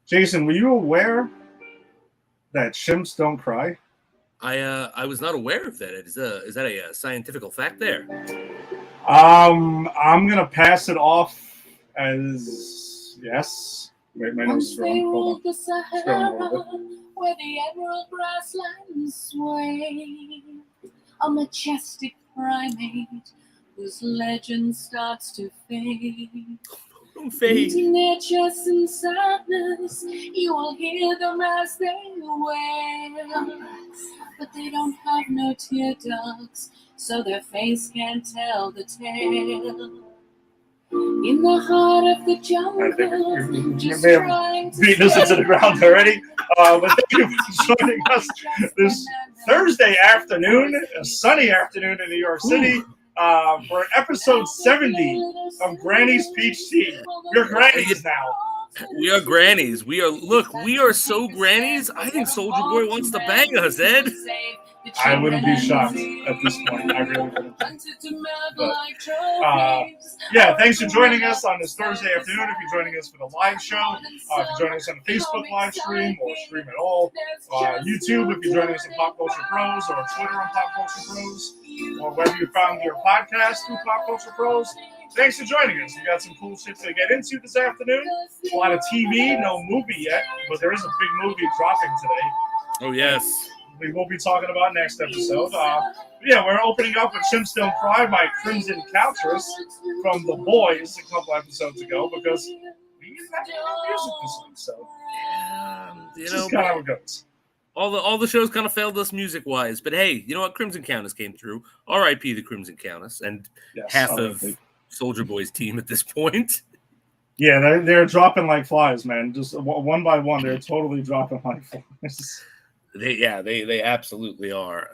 Jason, were you aware that chimps don't cry? I was not aware of that. Is that a scientific fact there? I'm gonna pass it off as yes. Wait, my nose is running. Hold on. Where the emerald grasslands sway, a majestic primate whose legend starts to fade. Beating their chests in sadness, you will hear them as they wail. But they don't have no tear ducts, so their face can't tell the tale. In the heart of the jungle, you may have beaten us into the ground already. But thank you for joining us this Thursday afternoon, a sunny afternoon in New York City, for episode 70 of Granny's Peach Tea. We're grannies now. We are grannies. We are so grannies. I think Soldier Boy wants to bang us, Ed. I wouldn't be shocked at this point. I really wouldn't. But, yeah, thanks for joining us on this Thursday afternoon. If you're joining us for the live show, if you're joining us on the Facebook live stream or stream at all, YouTube, if you're joining us on Pop Culture Pros or Twitter on Pop Culture Pros, or wherever you found your podcast through Pop Culture Pros, thanks for joining us. We got some cool shit to get into this afternoon. A lot of TV, no movie yet, but there is a big movie dropping today. Oh, yes. We will be talking about next episode. Yeah, we're opening up with Chimps Don't Cry by Crimson Countess from The Boys a couple episodes ago because we didn't have any music this week, so just kind of how it goes. All the shows kind of failed us music-wise, but hey, you know what? Crimson Countess came through. R.I.P. the Crimson Countess, and yes, half of Soldier Boy's team at this point. Yeah, they're dropping like flies, man. Just one by one, they're totally dropping like flies. They absolutely are.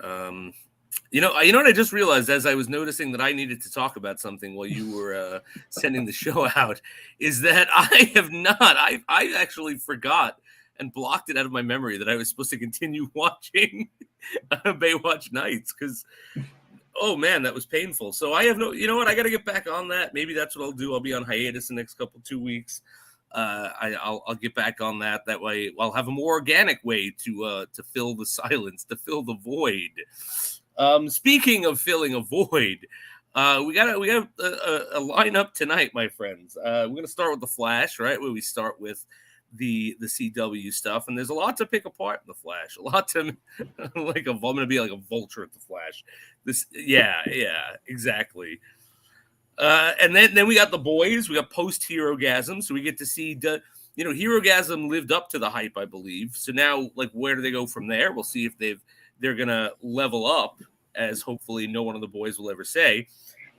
You know what I just realized as I was noticing that I needed to talk about something while you were sending the show out is that I actually forgot and blocked it out of my memory that I was supposed to continue watching Baywatch Nights because, oh man, that was painful. So I have you know what? I got to get back on that. Maybe that's what I'll do. I'll be on hiatus the next 2 weeks. I'll get back on that. That way, I'll have a more organic way to fill the silence, to fill the void. Speaking of filling a void, we got a lineup tonight, my friends. We're gonna start with the Flash, right? Where we start with the CW stuff, and there's a lot to pick apart in the Flash. A lot to I'm gonna be like a vulture at the Flash. Exactly. And then we got the boys. We got post Herogasm, so we get to see Herogasm lived up to the hype, I believe. So now, where do they go from there? We'll see if they're gonna level up, as hopefully no one of the boys will ever say.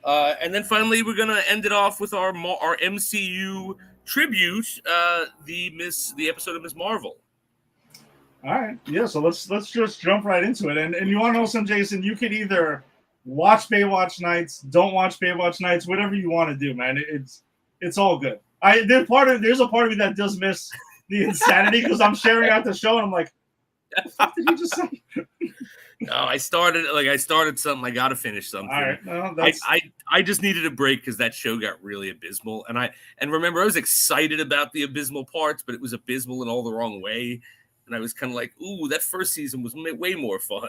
And then finally, we're gonna end it off with our MCU tribute, the episode of Ms.Marvel. All right, yeah. So let's just jump right into it. And you want to know something, Jason? You could either watch Baywatch Nights, don't watch Baywatch Nights, whatever you want to do, man. It's all good. There's a part of me that does miss the insanity because I'm sharing out the show and I'm like, what the fuck did you just say? No, I started something. I got to finish something. All right, no, I just needed a break because that show got really abysmal. And remember, I was excited about the abysmal parts, but it was abysmal in all the wrong way. And I was kind of like, ooh, that first season was way more fun.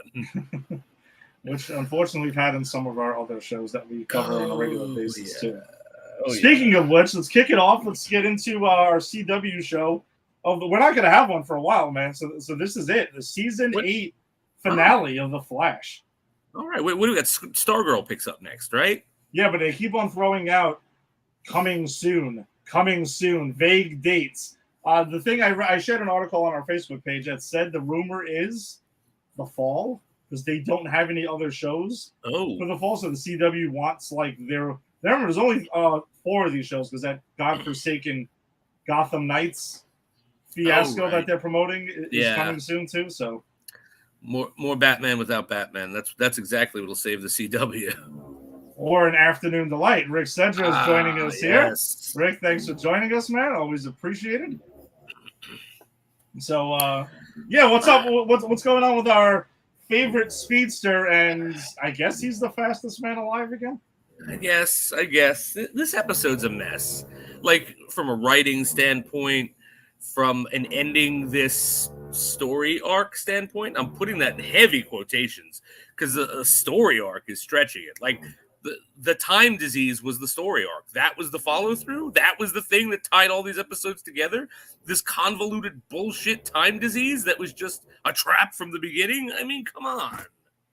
Which, unfortunately, we've had in some of our other shows that we cover on a regular basis, too. Speaking of which, let's kick it off. Let's get into our CW show. We're not going to have one for a while, man. So this is it. The season 8 finale of The Flash. All right. Wait, what do we got? Stargirl picks up next, right? Yeah, but they keep on throwing out coming soon, vague dates. The thing I shared an article on our Facebook page that said the rumor is the fall because they don't have any other shows for the fall. So the CW wants remember there's only 4 of these shows because that godforsaken Gotham Knights fiasco that they're promoting is coming soon too. So more Batman without Batman. That's exactly what'll save the CW. Or an afternoon delight. Rick Sedra is joining us here. Rick, thanks for joining us, man. Always appreciated. So, what's up? What's going on with our favorite speedster? And I guess he's the fastest man alive again. I guess this episode's a mess. From a writing standpoint, from an ending this story arc standpoint. I'm putting that in heavy quotations because the story arc is stretching it. Like the time disease was the story arc. That was the follow through. That was the thing that tied all these episodes together. This convoluted bullshit time disease that was just a trap from the beginning. I mean, come on.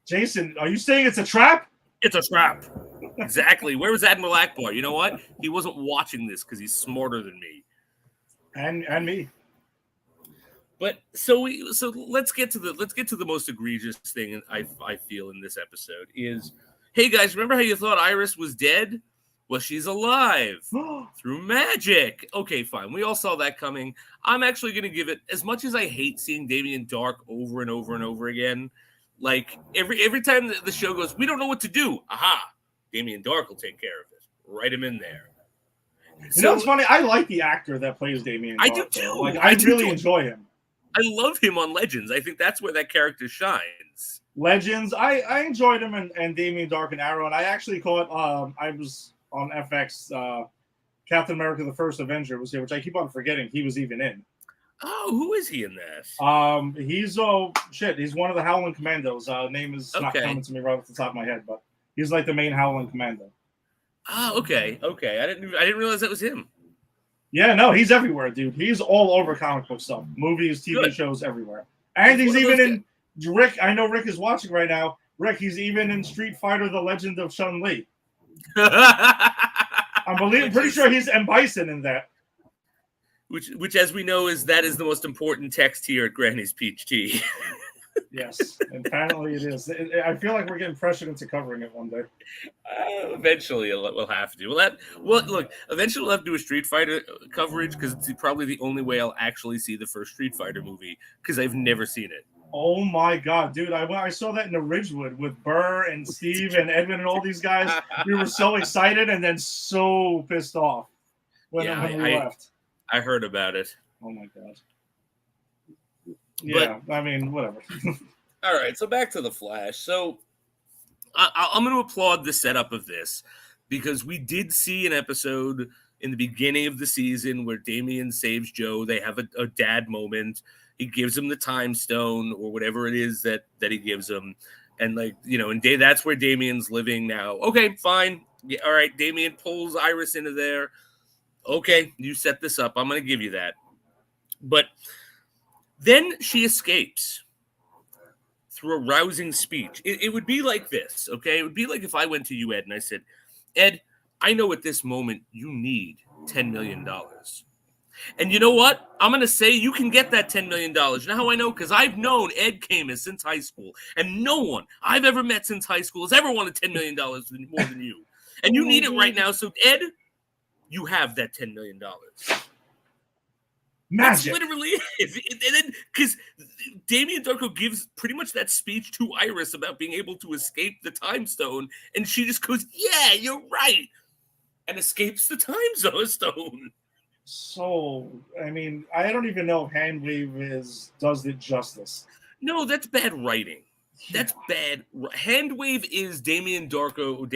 Jason, are you saying it's a trap? It's a trap. Exactly. Where was Admiral Akbar? You know what? He wasn't watching this because he's smarter than me. And me. But so let's get to the most egregious thing I feel in this episode is, hey guys, remember how you thought Iris was dead? Well, she's alive through magic. Okay, fine. We all saw that coming. I'm actually going to give it, as much as I hate seeing Damien Dark over and over and over again. Like every time the show goes, we don't know what to do. Aha, Damien Dark will take care of it. Write him in there. You know what's funny? I like the actor that plays Damien Dark. I do too. Like I really enjoy him. I love him on Legends. I think that's where that character shines. Legends, I enjoyed him and Damien Dark and Arrow, and I actually caught I was on FX Captain America: The First Avenger was here, which I keep on forgetting he was even in. Oh, who is he in that? He's he's one of the Howling Commandos. Name is not coming to me right off the top of my head, but he's like the main Howling Commando. Oh, okay. I didn't realize that was him. Yeah, no, he's everywhere, dude. He's all over comic book stuff, movies, TV shows, everywhere. And he's even in Rick. I know Rick is watching right now. Rick, he's even in Street Fighter: The Legend of Chun-Li. I'm pretty sure he's M. Bison in that. Which, as we know, is the most important text here at Granny's Peach Tea. Yes, apparently it is. I feel like we're getting pressured into covering it one day. Eventually, we'll have to. Look, eventually we'll have to do a Street Fighter coverage because it's probably the only way I'll actually see the first Street Fighter movie because I've never seen it. Oh my god, dude! I saw that in the Ridgewood with Burr and Steve and Edwin and all these guys. We were so excited and then so pissed off when we left. I heard about it. Oh my god. Yeah, but, I mean, whatever. All right, so back to The Flash. So I'm going to applaud the setup of this because we did see an episode in the beginning of the season where Damian saves Joe. They have a dad moment. He gives him the time stone or whatever it is that he gives him. And, like, you know, and that's where Damian's living now. Okay, fine. Yeah, all right, Damian pulls Iris into there. Okay, you set this up. I'm going to give you that. But then she escapes through a rousing speech. It would be like this, okay? It would be like if I went to you, Ed, and I said, Ed, I know at this moment you need $10 million. And you know what? I'm going to say you can get that $10 million. You know how I know? Because I've known Ed Camus since high school, and no one I've ever met since high school has ever wanted $10 million more than you. And you need it right now. So, Ed, you have that $10 million. Magic. That's literally it. And then, because Damien Darko gives pretty much that speech to Iris about being able to escape the time stone, and she just goes, yeah, you're right, and escapes the time stone. So, I mean, I don't even know if Handwave does it justice. No, that's bad writing. That's bad. Handwave is Damien Dark. I always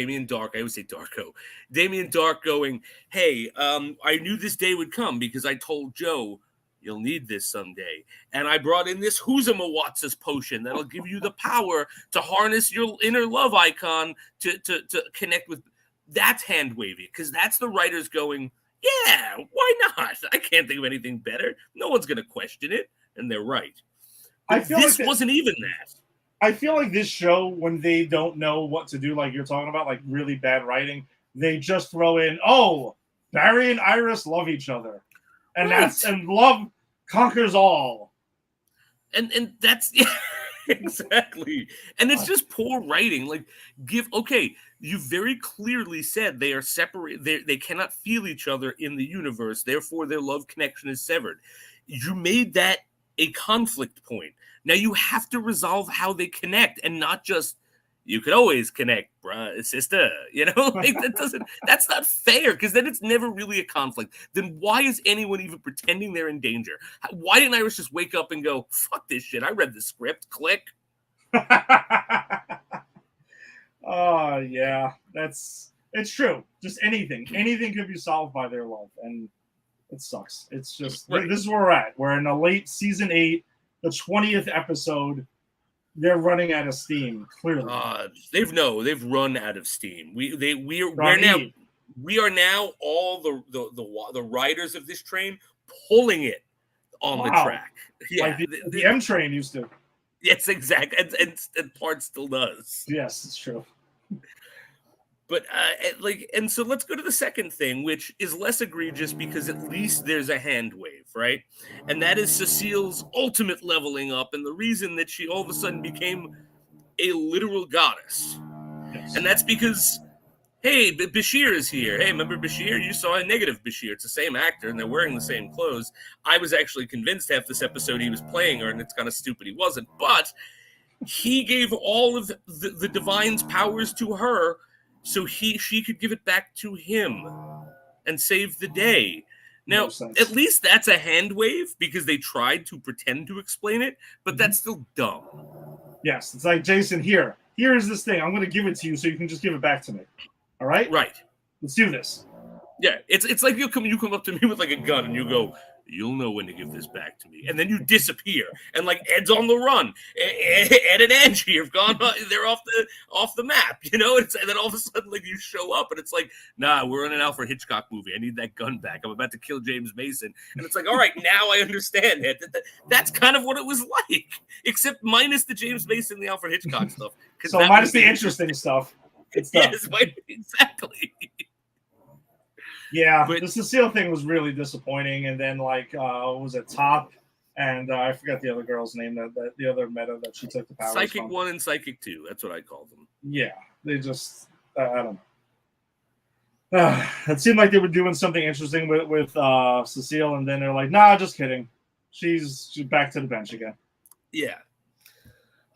say Darko. Damien Dark going, hey, I knew this day would come because I told Joe you'll need this someday. And I brought in this Huzamawatsa's potion that'll give you the power to harness your inner love icon to connect with. That's hand-wavy because that's the writers going, yeah, why not? I can't think of anything better. No one's going to question it. And they're right. But this wasn't even that. I feel like this show, when they don't know what to do, like you're talking about, like really bad writing, they just throw in, oh, Barry and Iris love each other. And and love conquers all. And that's exactly. And it's just poor writing. Like, you very clearly said they are separate. They cannot feel each other in the universe. Therefore, their love connection is severed. You made that a conflict point. Now you have to resolve how they connect and not just, you could always connect, bruh, sister, like that's not fair because then it's never really a conflict. Then why is anyone even pretending they're in danger? Why didn't Iris just wake up and go, fuck this shit, I read the script, click. Oh yeah, it's true. Just anything could be solved by their love. And It sucks. It's just Right. this is where we're at. We're in the late season 8, the 20th episode. They're running out of steam. Clearly, they've run out of steam. Ron we are now all the riders of this train pulling it on the track. Yeah, like the M train used to. Yes, exactly, and part still does. Yes, it's true. But and so let's go to the second thing, which is less egregious because at least there's a hand wave, right? And that is Cecile's ultimate leveling up, and the reason that she all of a sudden became a literal goddess. Yes. And that's because, hey, Bashir is here. Hey, remember Bashir? You saw a negative Bashir. It's the same actor, and they're wearing the same clothes. I was actually convinced half this episode he was playing her, and it's kind of stupid he wasn't. But he gave all of the divine's powers to her, so she could give it back to him and save the day. Now, at least that's a hand wave because they tried to pretend to explain it, but that's still dumb. Yes, it's like, Jason, here's this thing. I'm going to give it to you so you can just give it back to me. All right? Right. Let's do this. Yeah, it's like you come up to me with like a gun and you go, you'll know when to give this back to me, and then you disappear, and like Ed's on the run. Ed and Angie have gone; they're off the map, you know. And then all of a sudden, like you show up, and it's like, nah, we're in an Alfred Hitchcock movie. I need that gun back. I'm about to kill James Mason, and it's like, all right, now I understand it. That's kind of what it was like, except minus the James Mason, the Alfred Hitchcock stuff. So minus the interesting stuff. It's yes, exactly. Yeah, the Cecile thing was really disappointing, and then what was it, Top, and I forgot the other girl's name, that the other meta that she took the powers Psychic from. 1 and Psychic 2. That's what I call them. Yeah, they just I don't know. It seemed like they were doing something interesting with Cecile, and then they're like, "Nah, just kidding. She's back to the bench again." Yeah.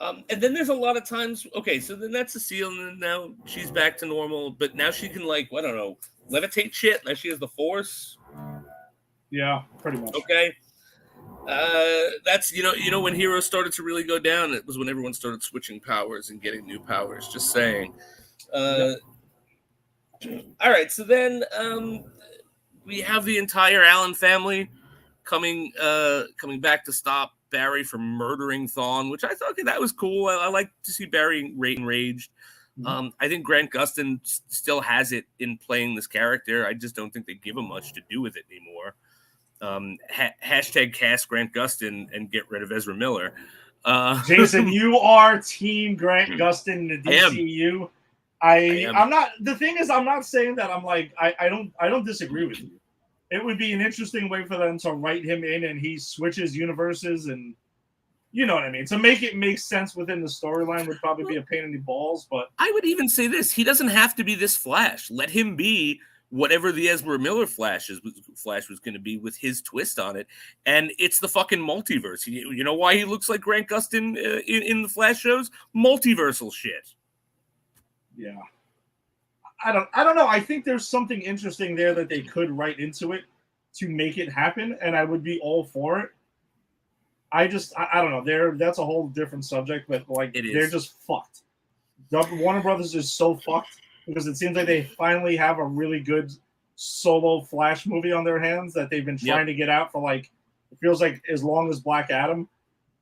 And then there's a lot of times, okay, so then that's Cecile, and then now she's back to normal, but now she can, I don't know, levitate shit. Now she has the Force. Yeah, pretty much. Okay. That's, when heroes started to really go down, it was when everyone started switching powers and getting new powers, just saying. All right, so then we have the entire Allen family coming back to stop Barry from murdering Thawne, which I thought that was cool. I like to see Barry enraged. I think Grant Gustin still has it in playing this character. I just don't think they give him much to do with it anymore. Hashtag cast Grant Gustin and get rid of Ezra Miller. Jason, you are team Grant Gustin in the DCU. I'm not. The thing is, I'm not saying that I'm like I don't disagree with you. It would be an interesting way for them to write him in and he switches universes, and you know what I mean. To make it make sense within the storyline would probably be a pain in the balls, but I would even say this: he doesn't have to be this Flash. Let him be whatever the Ezra Miller Flash was going to be with his twist on it, and it's the fucking multiverse. You know why he looks like Grant Gustin in the Flash shows? Multiversal shit. Yeah. I don't know. I think there's something interesting there that they could write into it to make it happen, and I would be all for it. I don't know. That's a whole different subject, but they're just fucked. Warner Brothers is so fucked because it seems like they finally have a really good solo Flash movie on their hands that they've been trying to get out for it feels like as long as Black Adam,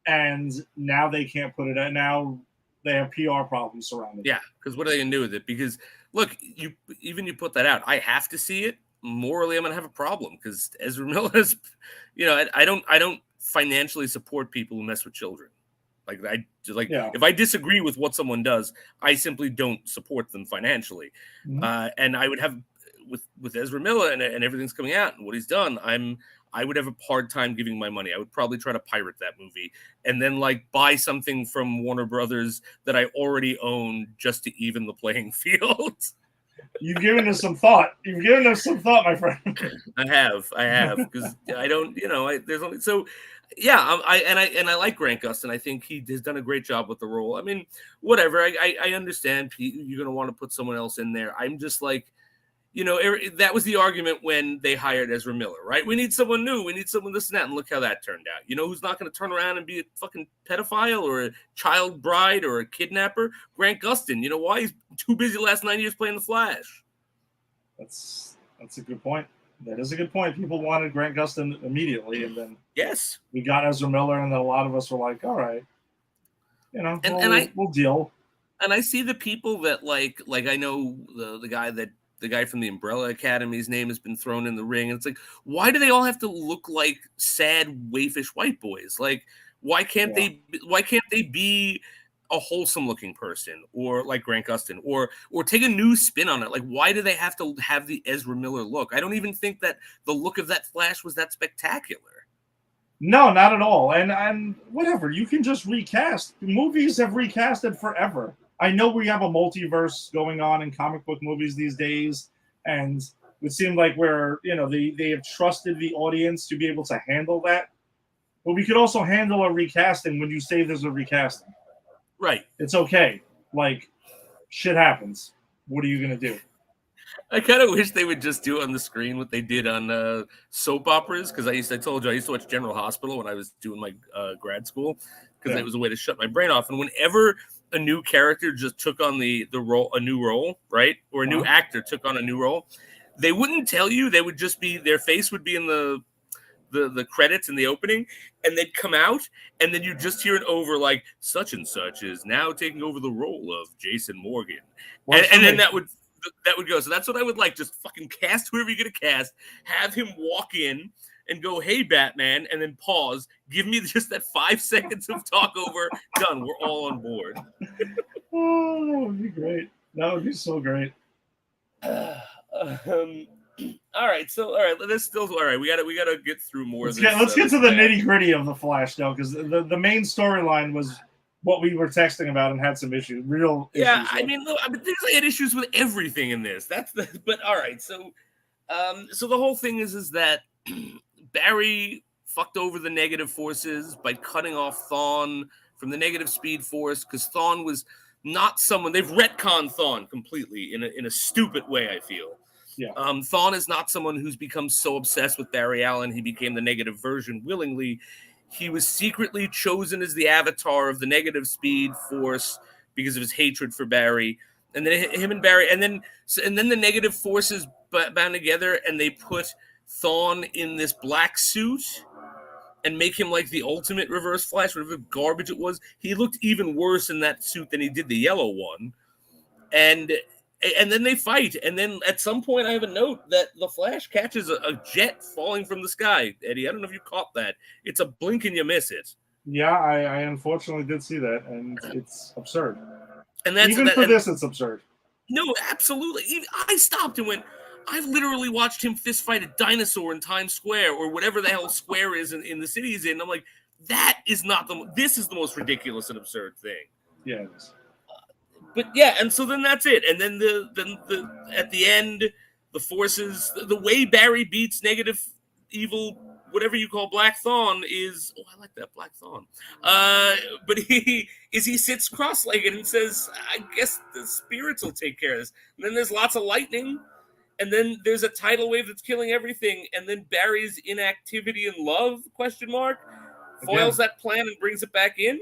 and now they can't put it out. Now they have PR problems surrounding it. Yeah, because what are they going to do with it? Because look, you put that out, I have to see it. Morally, I'm going to have a problem because Ezra Miller is, I don't financially support people who mess with children. If I disagree with what someone does, I simply don't support them financially. Mm-hmm. And I would have with Ezra Miller and everything's coming out and what he's done, I would have a hard time giving my money. I would probably try to pirate that movie and then buy something from Warner Brothers that I already own just to even the playing field. You've given us some thought. My friend. I have because I don't, there's only so. Yeah, I like Grant Gustin. I think he has done a great job with the role. I mean, whatever. I understand you're going to want to put someone else in there. I'm just that was the argument when they hired Ezra Miller, right? We need someone new. We need someone this and that. And look how that turned out. Who's not going to turn around and be a fucking pedophile or a child bride or a kidnapper? Grant Gustin. You know why? He's too busy the last 9 years playing the Flash. That's a good point. That is a good point. People wanted Grant Gustin immediately, and then Yes, we got Ezra Miller, and then a lot of us were like, "All right, and we'll deal." I see the people that like I know the guy from the Umbrella Academy's name has been thrown in the ring. And it's like, why do they all have to look like sad, waifish white boys? Like, Yeah. why can't they be a wholesome looking person or like Grant Gustin or take a new spin on it? Like, why do they have to have the Ezra Miller look? I don't even think that the look of that Flash was that spectacular. No, not at all. And whatever, you can just recast. Movies have recasted forever. I know we have a multiverse going on in comic book movies these days, and it seemed like they have trusted the audience to be able to handle that. But we could also handle a recasting when you say there's a recasting. Right. It's okay. Like, shit happens. What are you gonna do? I kind of wish they would just do on the screen what they did on soap operas, because I told you I used to watch General Hospital when I was doing my grad school, because it was a way to shut my brain off. And whenever a new character just took on the role, a new role, right, or a new actor took on a new role, they wouldn't tell you. They would just be, their face would be in the credits in the opening, and they'd come out, and then you just hear it over like, such and such is now taking over the role of Jason Morgan, and then that would go. So that's what I would like. Just fucking cast whoever you're gonna cast. Have him walk in and go, "Hey, Batman," and then pause. Give me just that 5 seconds of talk over. Done. We're all on board. Oh, that would be great. That would be so great. All right. So, all right. Let's still. All right. We gotta get through more. Let's of this, let's get to the nitty gritty of the Flash, though, because the main storyline was what we were texting about and had some issues. Yeah, issues I mean, look, I had issues with everything in this. But all right. So, so the whole thing is that Barry fucked over the negative forces by cutting off Thawne from the negative speed force, because Thawne was not someone, they've retconned Thawne completely in a stupid way, I feel. Yeah. Thawne is not someone who's become so obsessed with Barry Allen he became the negative version willingly. He was secretly chosen as the avatar of the negative speed force because of his hatred for Barry. And then him and Barry, and then the negative forces bound together, and they put Thawne in this black suit and make him like the ultimate Reverse Flash, whatever garbage it was. He looked even worse in that suit than he did the yellow one. And then they fight. And then at some point, I have a note that the Flash catches a jet falling from the sky. Eddie, I don't know if you caught that. It's a blink and you miss it. Yeah, I unfortunately did see that, and it's absurd. And that's even for this, it's absurd. No, absolutely. I stopped and went, I've literally watched him fist fight a dinosaur in Times Square or whatever the hell square is in the city he's in. I'm like, this is the most ridiculous and absurd thing. Yeah, it is. But yeah, and so then that's it. And then the at the end, the forces, the way Barry beats negative evil, whatever you call Black Thawne is, I like that, Black Thawne. But he sits cross-legged and says, I guess the spirits will take care of this. And then there's lots of lightning, and then there's a tidal wave that's killing everything, and then Barry's inactivity and love, foils that plan and brings it back in.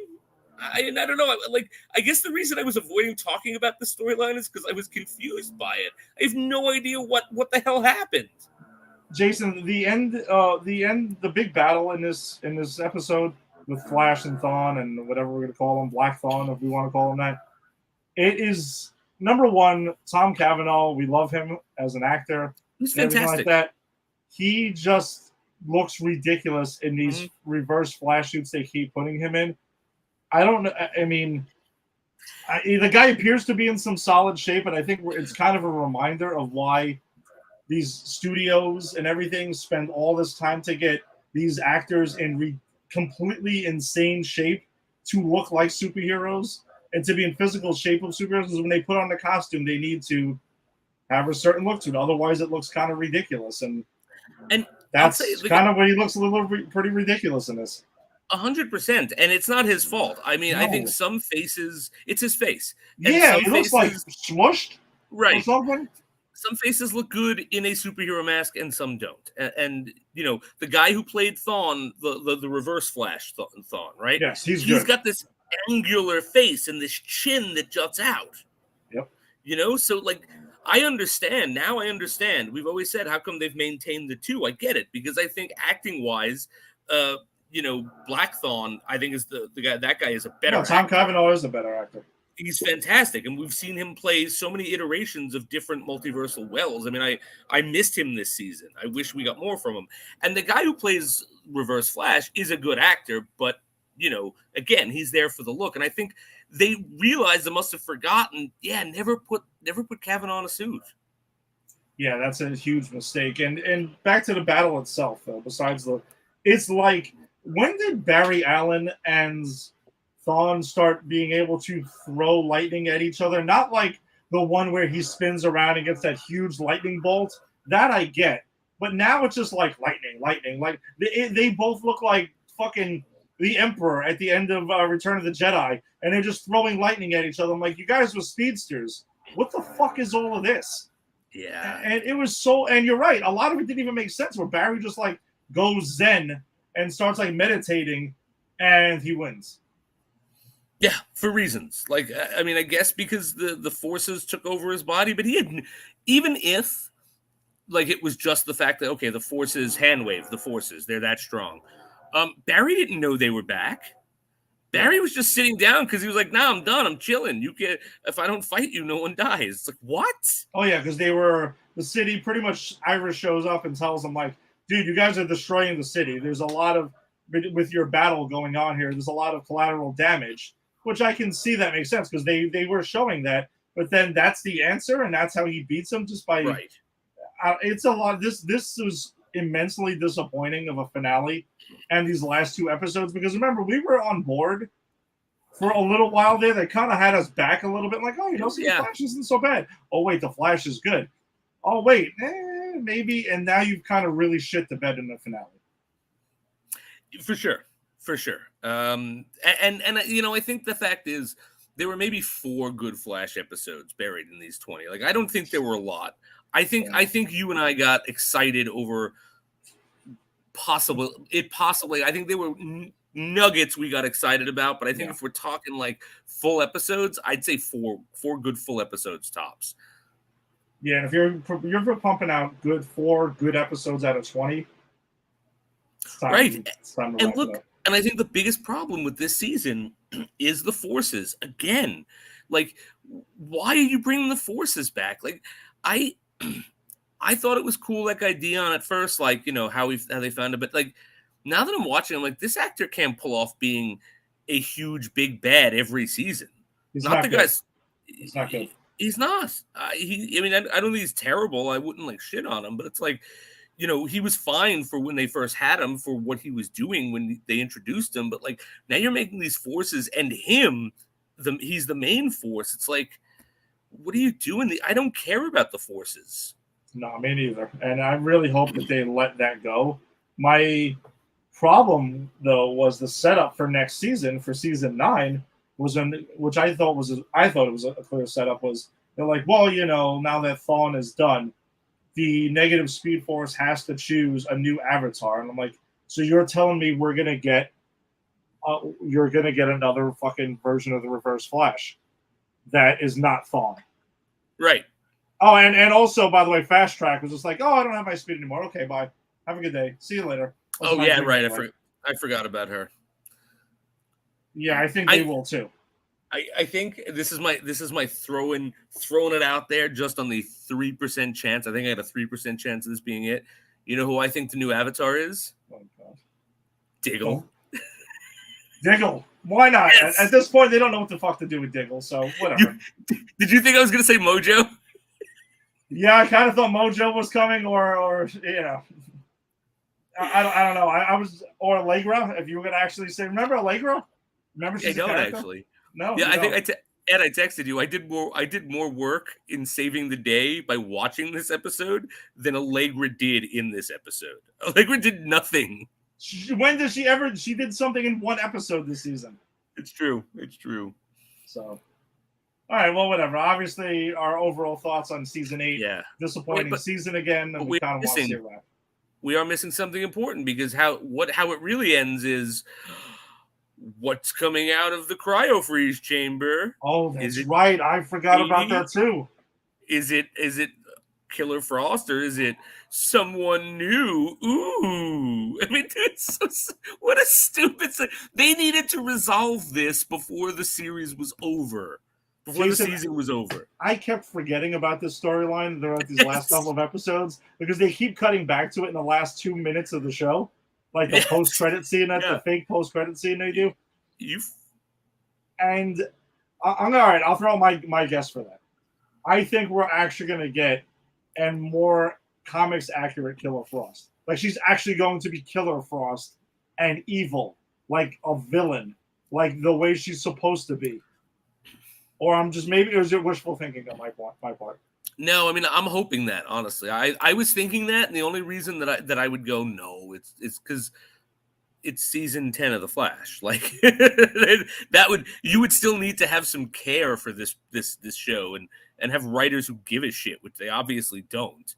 I don't know. I guess the reason I was avoiding talking about the storyline is because I was confused by it. I have no idea what the hell happened. Jason, the big battle in this episode with Flash and Thawne and whatever we're going to call him, Black Thawne, if we want to call him that. It is, number one, Tom Cavanaugh. We love him as an actor. He's fantastic. Like that. He just looks ridiculous in these reverse Flash suits they keep putting him in. I don't know. I mean, the guy appears to be in some solid shape, and I think it's kind of a reminder of why these studios and everything spend all this time to get these actors in completely insane shape to look like superheroes and to be in physical shape of superheroes. Because when they put on the costume, they need to have a certain look to it. Otherwise, it looks kind of ridiculous. And that's kind of what he looks pretty ridiculous in this. 100%, and it's not his fault. I mean, no. I think some faces, it's his face. And yeah, he looks like smushed, right? Or something. Some faces look good in a superhero mask, and some don't. And you know, the guy who played Thawne, the Reverse Flash Thawne, right? Yes, he's got this angular face and this chin that juts out. Yep. You know, so like, I understand. Now I understand. We've always said, how come they've maintained the two? I get it, because I think acting wise, Blackthorn, I think is the guy. That guy is a better No, Tom actor. Cavanaugh is a better actor. He's fantastic, and we've seen him play so many iterations of different multiversal Wells. I mean, I missed him this season. I wish we got more from him. And the guy who plays Reverse Flash is a good actor, but again, he's there for the look. And I think they realized, they must have forgotten. Yeah, never put Kavanaugh in a suit. Yeah, that's a huge mistake. And back to the battle itself, though. It's like, when did Barry Allen and Thawne start being able to throw lightning at each other? Not like the one where he spins around and gets that huge lightning bolt. That I get. But now it's just like lightning. Like they both look like fucking the Emperor at the end of Return of the Jedi, and they're just throwing lightning at each other. I'm like, you guys were speedsters. What the fuck is all of this? Yeah. And it was so, and you're right, a lot of it didn't even make sense, where Barry just like goes zen and starts like meditating, and he wins. Yeah, for reasons. Like, I mean, I guess because the forces took over his body, but he had, even if like it was just the fact that, okay, the forces hand wave, the forces, they're that strong. Barry didn't know they were back. Barry was just sitting down because he was like, "Nah, I'm done. I'm chilling. You can, if I don't fight you, no one dies." It's like, what? Oh yeah, because the city, pretty much Iris shows up and tells them like, "Dude, you guys are destroying the city. There's a lot of, with your battle going on here, there's a lot of collateral damage," which I can see that makes sense, because they were showing that. But then that's the answer, and that's how he beats them, just by Right. It's a lot. This was immensely disappointing of a finale, and these last two episodes, because remember, we were on board for a little while there. They kind of had us back a little bit, like, oh, the Flash isn't so bad. Oh wait, the Flash is good. Oh wait, maybe. And now you've kind of really shit the bed in the finale. For sure. And I think the fact is, there were maybe 4 good Flash episodes buried in these 20. Like, I don't think there were a lot. I think you and I got excited over possibly. I think there were nuggets we got excited about, but I think if we're talking like full episodes, I'd say 4 good full episodes tops. Yeah, and if you're pumping out 4 good episodes out of 20, right? And look, and I think the biggest problem with this season is the forces again. Like, why are you bringing the forces back? Like, I thought it was cool, like idea on at first, like, how they found it, but like, now that I'm watching, I'm like, this actor can't pull off being a huge big bad every season. He's not the guy's. He's not good. He's not. I don't think he's terrible. I wouldn't like shit on him, but it's like, he was fine for when they first had him, for what he was doing when they introduced him. But like, now you're making these forces and him, he's the main force. It's like, what are you doing? I don't care about the forces. No, me neither. And I really hope that they let that go. My problem, though, was the setup for next season, for season 9, which I thought it was a clear setup. Was they're like, well, now that Thawne is done, the negative Speed Force has to choose a new avatar, and I'm like, so you're telling me you're gonna get another fucking version of the Reverse Flash that is not Thawne, right? Oh, and also, by the way, Fast Track was just like, oh, I don't have my speed anymore. Okay, bye. Have a good day. See you later. Oh yeah, right. I forgot about her. Yeah, I think they will too. I think this is my throwing it out there just on the 3% chance. I think I had a 3% chance of this being it. You know who I think the new Avatar is? Oh God. Diggle. Oh. Diggle. Why not? Yes. At this point, they don't know what the fuck to do with Diggle, so whatever. Did you think I was going to say Mojo? Yeah, I kind of thought Mojo was coming, or I don't know. I was, or Allegra. If you were going to actually say, remember Allegra? Remember she's I don't actually. No. Yeah, I think Ed, I texted you. I did more work in saving the day by watching this episode than Allegra did in this episode. Allegra did nothing. When did she ever? She did something in one episode this season. It's true. So, all right, well, whatever. Obviously, our overall thoughts on season 8. Yeah, disappointing season again, and we kind of want to see that. We are missing something important, because how it really ends is what's coming out of the cryo freeze chamber. Oh, that's right. I forgot about that too. Is it Killer Frost, or is it someone new? Ooh, I mean, dude, what a stupid thing. They needed to resolve this before the series was over, before Jason, the season was over. I kept forgetting about this storyline throughout these last couple of episodes because they keep cutting back to it in the last 2 minutes of the show, like the post-credit scene, the fake post-credit scene they do. And I'm all right. I'll throw my guess for that. I think we're actually going to get a more comics accurate Killer Frost. Like she's actually going to be Killer Frost and evil, like a villain, like the way she's supposed to be. Or I'm just maybe it was your wishful thinking on my part. No, I mean I'm hoping that honestly. I was thinking that, and the only reason that I would go no, it's because it's season 10 of The Flash. Like you would still need to have some care for this show and have writers who give a shit, which they obviously don't.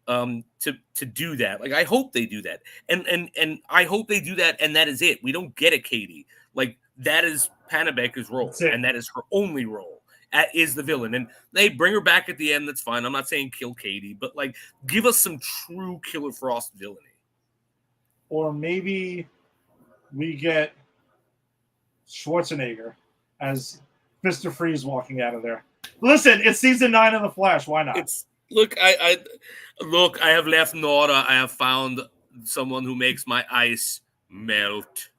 To do that. Like I hope they do that. And I hope they do that, and that is it. We don't get a Katie. Like that is Panabaker's role, and that is her only role. Is the villain, and they bring her back at the end. That's fine. I'm not saying kill Katie, but like give us some true Killer Frost villainy. Or maybe we get Schwarzenegger as Mr. Freeze walking out of there. Listen, it's season 9 of The Flash. Why not? Look. I have left Nora. I have found someone who makes my ice melt.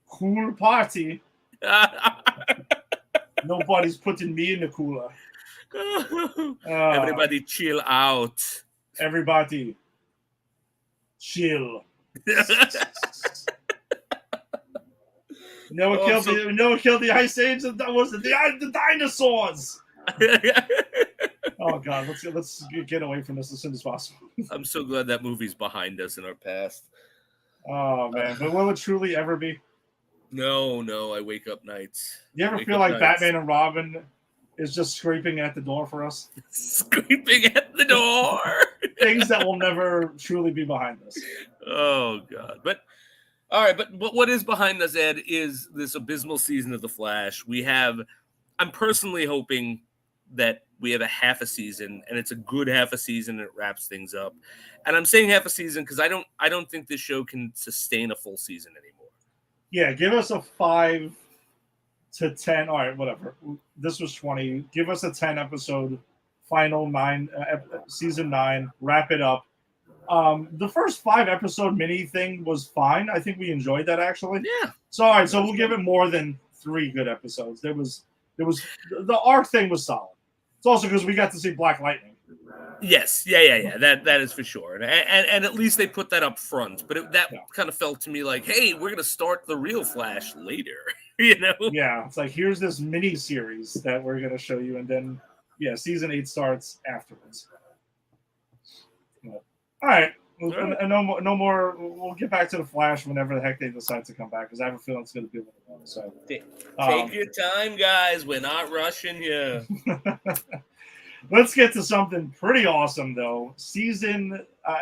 Cool party. Nobody's putting me in the cooler. Everybody chill out. Everybody chill. No one killed the Ice Age. That was the dinosaurs. Oh God, let's get away from this as soon as possible. I'm so glad that movie's behind us in our past. Oh man, but will it truly ever be? No, I wake up nights. You ever feel like Batman and Robin is just scraping at the door for us? Scraping at the door. Things that will never truly be behind us. Oh God, but. All right, but what is behind us, Ed, is this abysmal season of The Flash. I'm personally hoping that we have a half a season, and it's a good half a season, and it wraps things up. And I'm saying half a season because I don't think this show can sustain a full season anymore. Yeah, give us a 5 to 10. All right, whatever. This was 20. Give us a 10 episode final 9 season 9. Wrap it up. The first 5 episode mini thing was fine. I think we enjoyed that actually. Yeah. So all right, so we'll give it more than 3 good episodes. There was the arc thing was solid. It's also because we got to see Black Lightning. Yes, yeah. That is for sure, and at least they put that up front. But that kind of felt to me like, hey, we're gonna start the real Flash later, you know? Yeah, it's like here's this mini series that we're gonna show you, and then season 8 starts afterwards. All right. No more. We'll get back to the Flash whenever the heck they decide to come back, because I have a feeling it's going to be a little long. So take your time, guys. We're not rushing you. Let's get to something pretty awesome, though.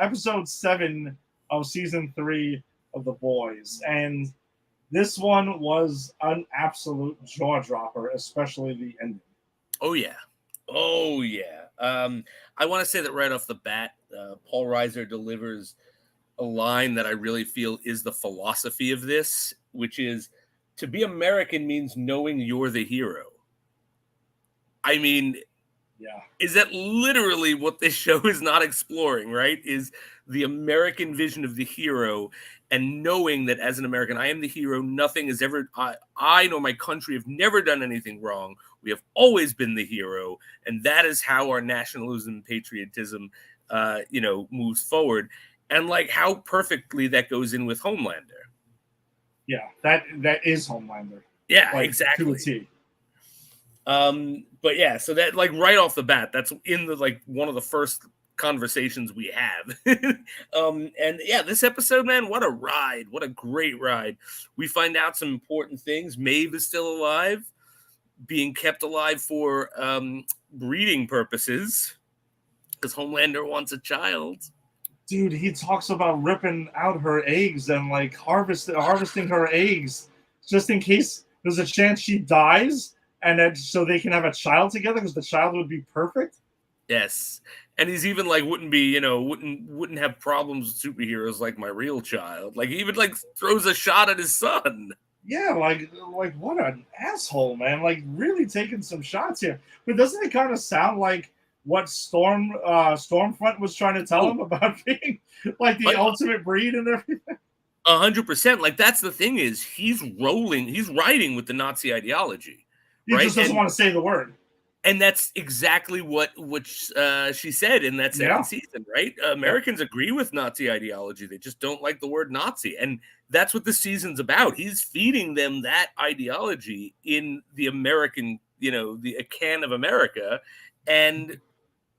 Episode 7 of season 3 of The Boys, and this one was an absolute jaw dropper, especially the ending. Oh yeah. I want to say that right off the bat, Paul Reiser delivers a line that I really feel is the philosophy of this, which is to be American means knowing you're the hero. I mean, is that literally what this show is not exploring, right? Is the American vision of the hero and knowing that as an American, I am the hero. Nothing has ever, I nor my country have never done anything wrong. We have always been the hero. And that is how our nationalism and patriotism, moves forward. And like how perfectly that goes in with Homelander. Yeah, that is Homelander. Yeah, like, exactly. To a T. But yeah, so that like right off the bat, that's in the like one of the first conversations we have. And yeah, this episode, man, what a ride. What a great ride. We find out some important things. Maeve is still alive, being kept alive for breeding purposes because Homelander wants a child. Dude, he talks about ripping out her eggs and like harvesting her eggs just in case there's a chance she dies, and then so they can have a child together because the child would be perfect. Yes. And he's even like wouldn't have problems with superheroes like my real child. Like he even like throws a shot at his son. Yeah, like what an asshole, man! Like really taking some shots here. But doesn't it kind of sound like what Stormfront was trying to tell Oh, him about being like the but ultimate breed and everything? 100%. Like that's the thing is he's riding with the Nazi ideology, He right? just doesn't want to say the word. And that's exactly what she said in that second Yeah, season, right? yeah, Americans agree with Nazi ideology; they just don't like the word Nazi, and that's what the season's about. He's feeding them that ideology in the American, the a can of America, and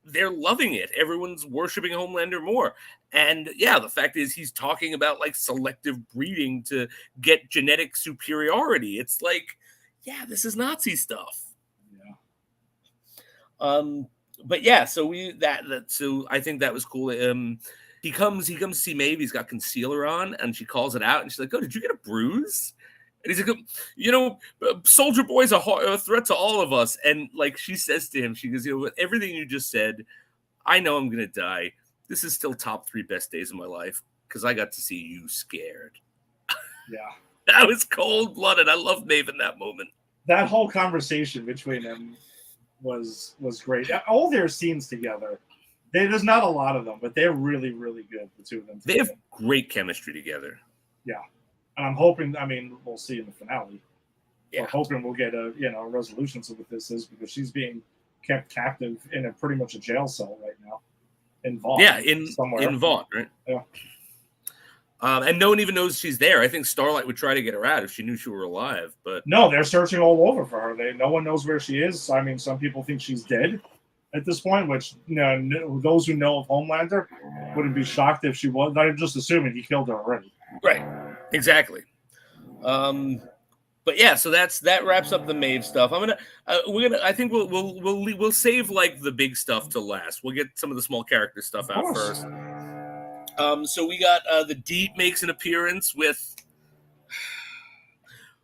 they're loving it. Everyone's worshiping Homelander more. And yeah, the fact is he's talking about like selective breeding to get genetic superiority. It's like, yeah, this is Nazi stuff. yeah. Um, but yeah, so so I think that was cool. He comes to see Maeve. He's got concealer on, and she calls it out, and she's like, "Oh, did you get a bruise?" And he's like, Soldier Boy's a threat to all of us. And like she says to him, she goes, with everything you just said, I know I'm gonna die. This is still top 3 best days of my life because I got to see you scared. Yeah. That was cold blooded. I love Maeve in that moment. That whole conversation between them was great. All their scenes together, there's not a lot of them, but they're really, really good. The two of them. They have great chemistry together. Yeah, and I'm hoping. I mean, we'll see in the finale. Yeah. We're hoping we'll get a resolution to what this is because she's being kept captive in pretty much a jail cell right now in Vaughn. Yeah, somewhere in Vaughn, right? Yeah. And no one even knows she's there. I think Starlight would try to get her out if she knew she were alive. But no, they're searching all over for her. No one knows where she is. I mean, some people think she's dead at this point, which those who know of Homelander wouldn't be shocked if she was. They're just assuming he killed her already. Right, exactly. But yeah, so that wraps up the Maeve stuff. I think we'll save like the big stuff to last. We'll get some of the small character stuff out first. So we got the Deep makes an appearance with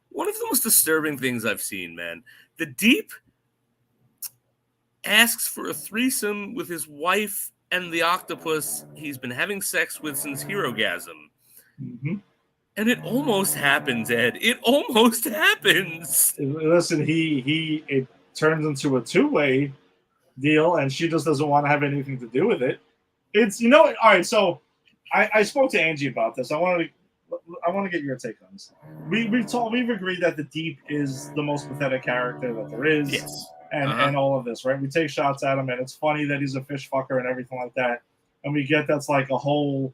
one of the most disturbing things I've seen, man. The Deep asks for a threesome with his wife and the octopus he's been having sex with since Herogasm. Mm-hmm. And it almost happens, Ed. It almost happens. Listen, it turns into a two-way deal, and she just doesn't want to have anything to do with it. It's all right. So I spoke to Angie about this. I want to get your take on this. We've agreed that the Deep is the most pathetic character that there is, yes, and all of this, right? We take shots at him, and it's funny that he's a fish fucker and everything like that, and we get that's like a whole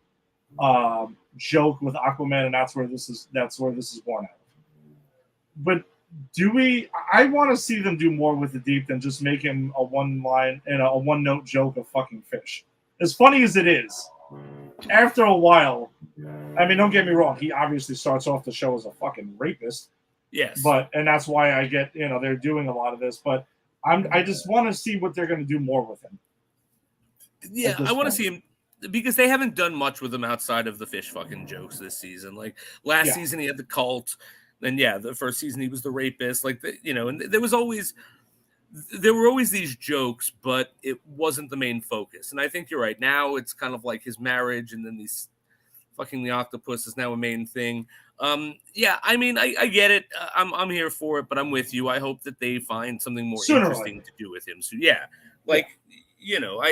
joke with Aquaman, and that's where this is born out of. But I want to see them do more with the Deep than just make him a one-note joke of fucking fish. As funny as it is, after a while, I mean, don't get me wrong, he obviously starts off the show as a fucking rapist. Yes. And that's why I get, they're doing a lot of this, but I just want to see what they're going to do more with him. Yeah, I want to see him because they haven't done much with him outside of the fish fucking jokes this season. Like last season, he had the cult. Then the first season he was the rapist. Like and there were always these jokes, but it wasn't the main focus. And I think you're right. Now it's kind of like his marriage, and then these fucking the octopus is now a main thing. Yeah, I mean, I get it. I'm here for it, but I'm with you. I hope that they find something more interesting to do with him. So yeah,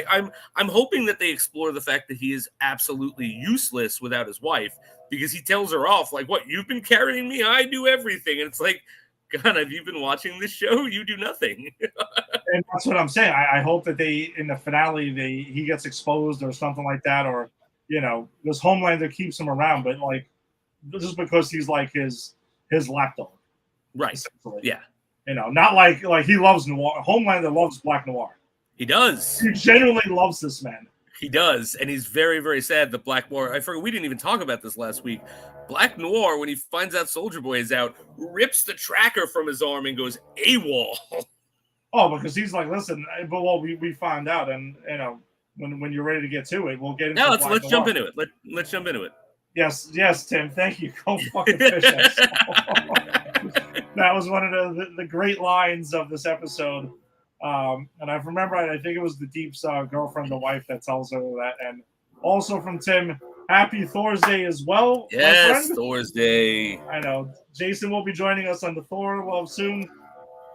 I'm hoping that they explore the fact that he is absolutely useless without his wife, because he tells her off like, "What, you've been carrying me? I do everything." And it's like, God, have you been watching this show? You do nothing. And that's what I'm saying. I hope that in the finale he gets exposed or something like that, or this Homelander keeps him around, but like just because he's like his lapdog, right? Yeah, not like he loves noir. Homelander loves Black Noir. He does. He genuinely loves this man. He does, and he's very, very sad that Black Noir. I forgot we didn't even talk about this last week. Black Noir, when he finds out Soldier Boy is out, rips the tracker from his arm and goes AWOL. Oh, because he's like, listen, but we find out, and when you're ready to get to it, we'll get into it. Let's jump into it. Let's jump into it. Yes, Tim. Thank you. Go fucking fish us. That was one of the great lines of this episode. And I remember, I think it was the Deep's girlfriend, the wife, that tells her that. And also from Tim, happy Thursday as well, my Yes, friend. Thursday. I know Jason will be joining us on the Thor Love soon.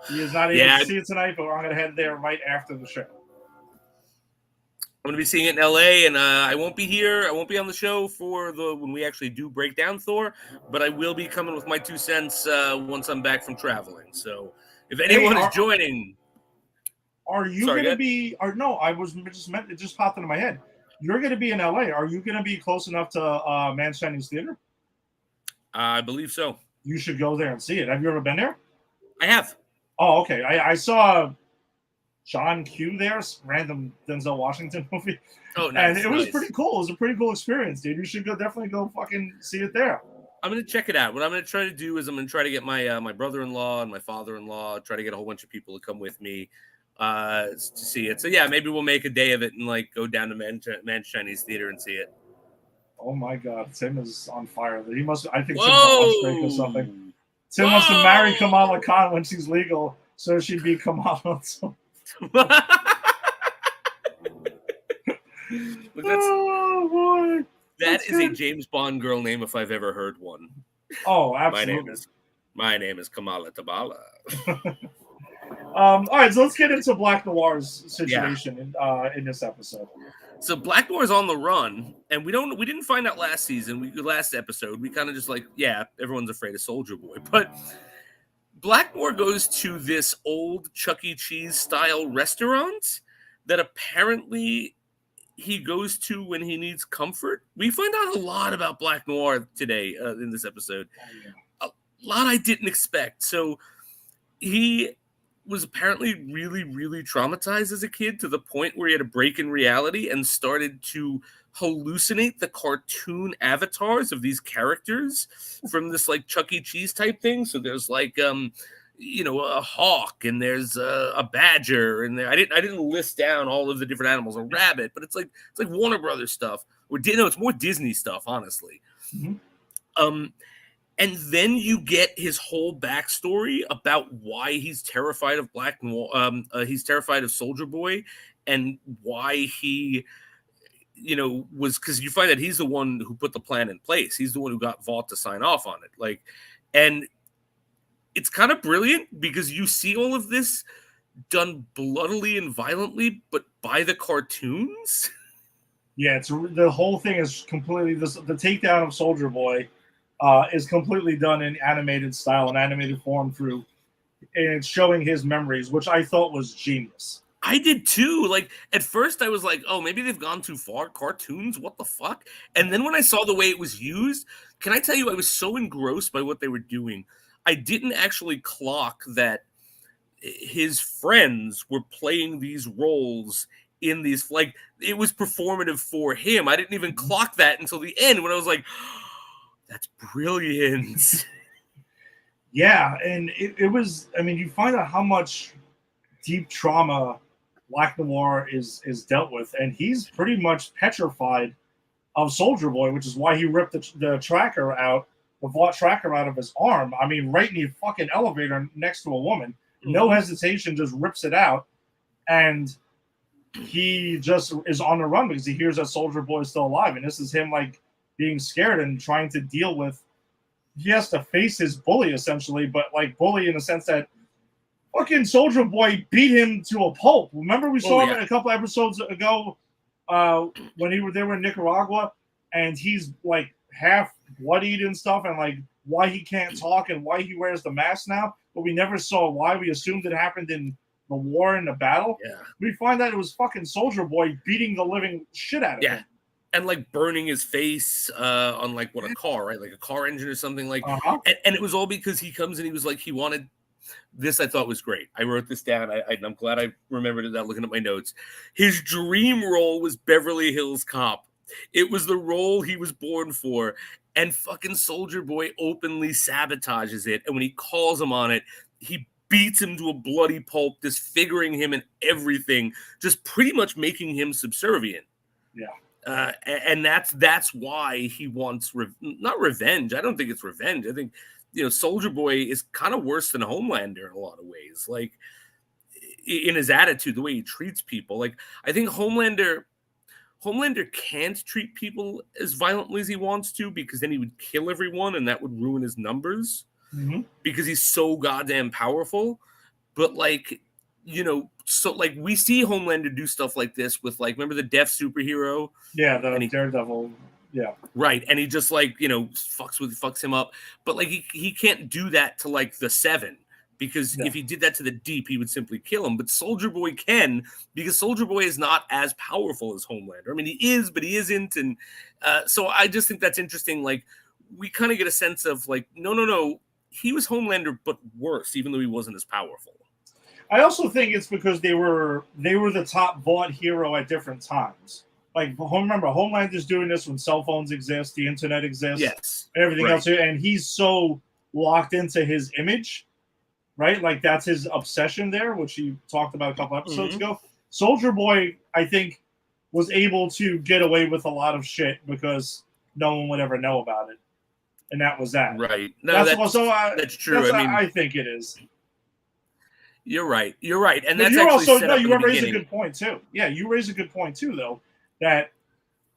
He is not able Yeah. to see it tonight, but I'm going to head there right after the show. I'm going to be seeing it in LA, and I won't be here. I won't be on the show for when we actually do break down Thor, but I will be coming with my 2 cents once I'm back from traveling. So if anyone is joining, are you going to be? Or no, I was just meant. It just popped into my head. You're going to be in LA. Are you going to be close enough to Man's Chinese Theater? I believe so. You should go there and see it. Have you ever been there? I have. Oh, okay. I saw John Q there, random Denzel Washington movie. Oh, nice. And it was pretty cool. It was a pretty cool experience, dude. You should definitely go fucking see it there. I'm going to check it out. What I'm going to try to do is I'm going to try to get my my brother-in-law and my father-in-law, try to get a whole bunch of people to come with me to see it. So, yeah, maybe we'll make a day of it and, like, go down to Man's Chinese Theater and see it. Oh, my God. Tim is on fire. He must, I think, Whoa! Tim's on lunch break or something. Tim wants to marry Kamala Khan when she's legal, so she'd be Kamala. Look, oh, boy. That is a James Bond girl name if I've ever heard one. Oh, absolutely. My name is Kamala Tabala. All right, so let's get into Black Noir's situation in this episode. So Black Noir's on the run, and we didn't find out last episode. We kind of just everyone's afraid of Soldier Boy, but Black Noir goes to this old Chuck E. Cheese style restaurant that apparently he goes to when he needs comfort. We find out a lot about Black Noir today in this episode. A lot I didn't expect. So he was apparently really, really traumatized as a kid to the point where he had a break in reality and started to hallucinate the cartoon avatars of these characters from this like Chuck E. Cheese type thing. So there's like a hawk, and there's a badger, and there I didn't list down all of the different animals. A rabbit, but it's like Warner Brothers stuff. It's more Disney stuff, honestly. Mm-hmm. And then you get his whole backstory about why he's terrified of Black Noir. He's terrified of Soldier Boy, and why he, was because you find that he's the one who put the plan in place. He's the one who got Vought to sign off on it. And it's kind of brilliant because you see all of this done bloodily and violently, but by the cartoons. Yeah, the whole thing is completely the takedown of Soldier Boy is completely done in animated style and animated form and it's showing his memories, which I thought was genius. I did too. Like at first I was like, oh, maybe they've gone too far. Cartoons, what the fuck? And then when I saw the way it was used, can I tell you, I was so engrossed by what they were doing. I didn't actually clock that his friends were playing these roles in these, like, it was performative for him. I didn't even clock that until the end when I was like, oh, that's brilliant. Yeah, and it was, I mean, you find out how much deep trauma Black Noir is dealt with, and he's pretty much petrified of Soldier Boy, which is why he ripped the tracker out, the Vought tracker out of his arm. I mean, right in the fucking elevator next to a woman. No hesitation, just rips it out, and he just is on the run because he hears that Soldier Boy is still alive, and this is him like being scared and trying to deal with. He has to face his bully essentially, but like bully in the sense that fucking Soldier Boy beat him to a pulp. Remember we saw him a couple episodes ago when they were in Nicaragua, and he's like half bloodied and stuff, and like why he can't talk and why he wears the mask now, but we never saw why. We assumed it happened in the war and the battle. Yeah. We find out it was fucking Soldier Boy beating the living shit out of him. And like burning his face on like a car, right? Like a car engine or something like. And it was all because he comes and he was like, he wanted this. I thought was great. I wrote this down. I'm glad I remembered it. Looking at my notes, his dream role was Beverly Hills Cop. It was the role he was born for, and fucking Soldier Boy openly sabotages it. And when he calls him on it, he beats him to a bloody pulp, disfiguring him and everything, just pretty much making him subservient. Yeah. And that's why he wants not revenge. I don't think it's revenge. I think Soldier Boy is kind of worse than Homelander in a lot of ways. Like in his attitude, the way he treats people. Like, I think Homelander can't treat people as violently as he wants to, because then he would kill everyone and that would ruin his numbers, because he's so goddamn powerful. But like, so like we see Homelander do stuff like this with, like, remember the deaf superhero? Yeah, the Daredevil. Yeah. Right. And he just, like, fucks him up. But like he can't do that to like the Seven, because if he did that to the Deep, he would simply kill him. But Soldier Boy can, because Soldier Boy is not as powerful as Homelander. I mean, he is, but he isn't. And so I just think that's interesting. Like, we kind of get a sense of like, no, he was Homelander, but worse, even though he wasn't as powerful. I also think it's because they were the top bought hero at different times. Like, remember, Homelander's doing this when cell phones exist, the internet exists, yes, everything else, and he's so locked into his image, right? Like, that's his obsession there, which he talked about a couple episodes ago. Soldier Boy, I think, was able to get away with a lot of shit because no one would ever know about it, and that was that. Right. No, that's true. I think it is. You're right. And but that's actually also, set up you in the raise beginning. a good point, too. Yeah, you raise a good point, too, though, that,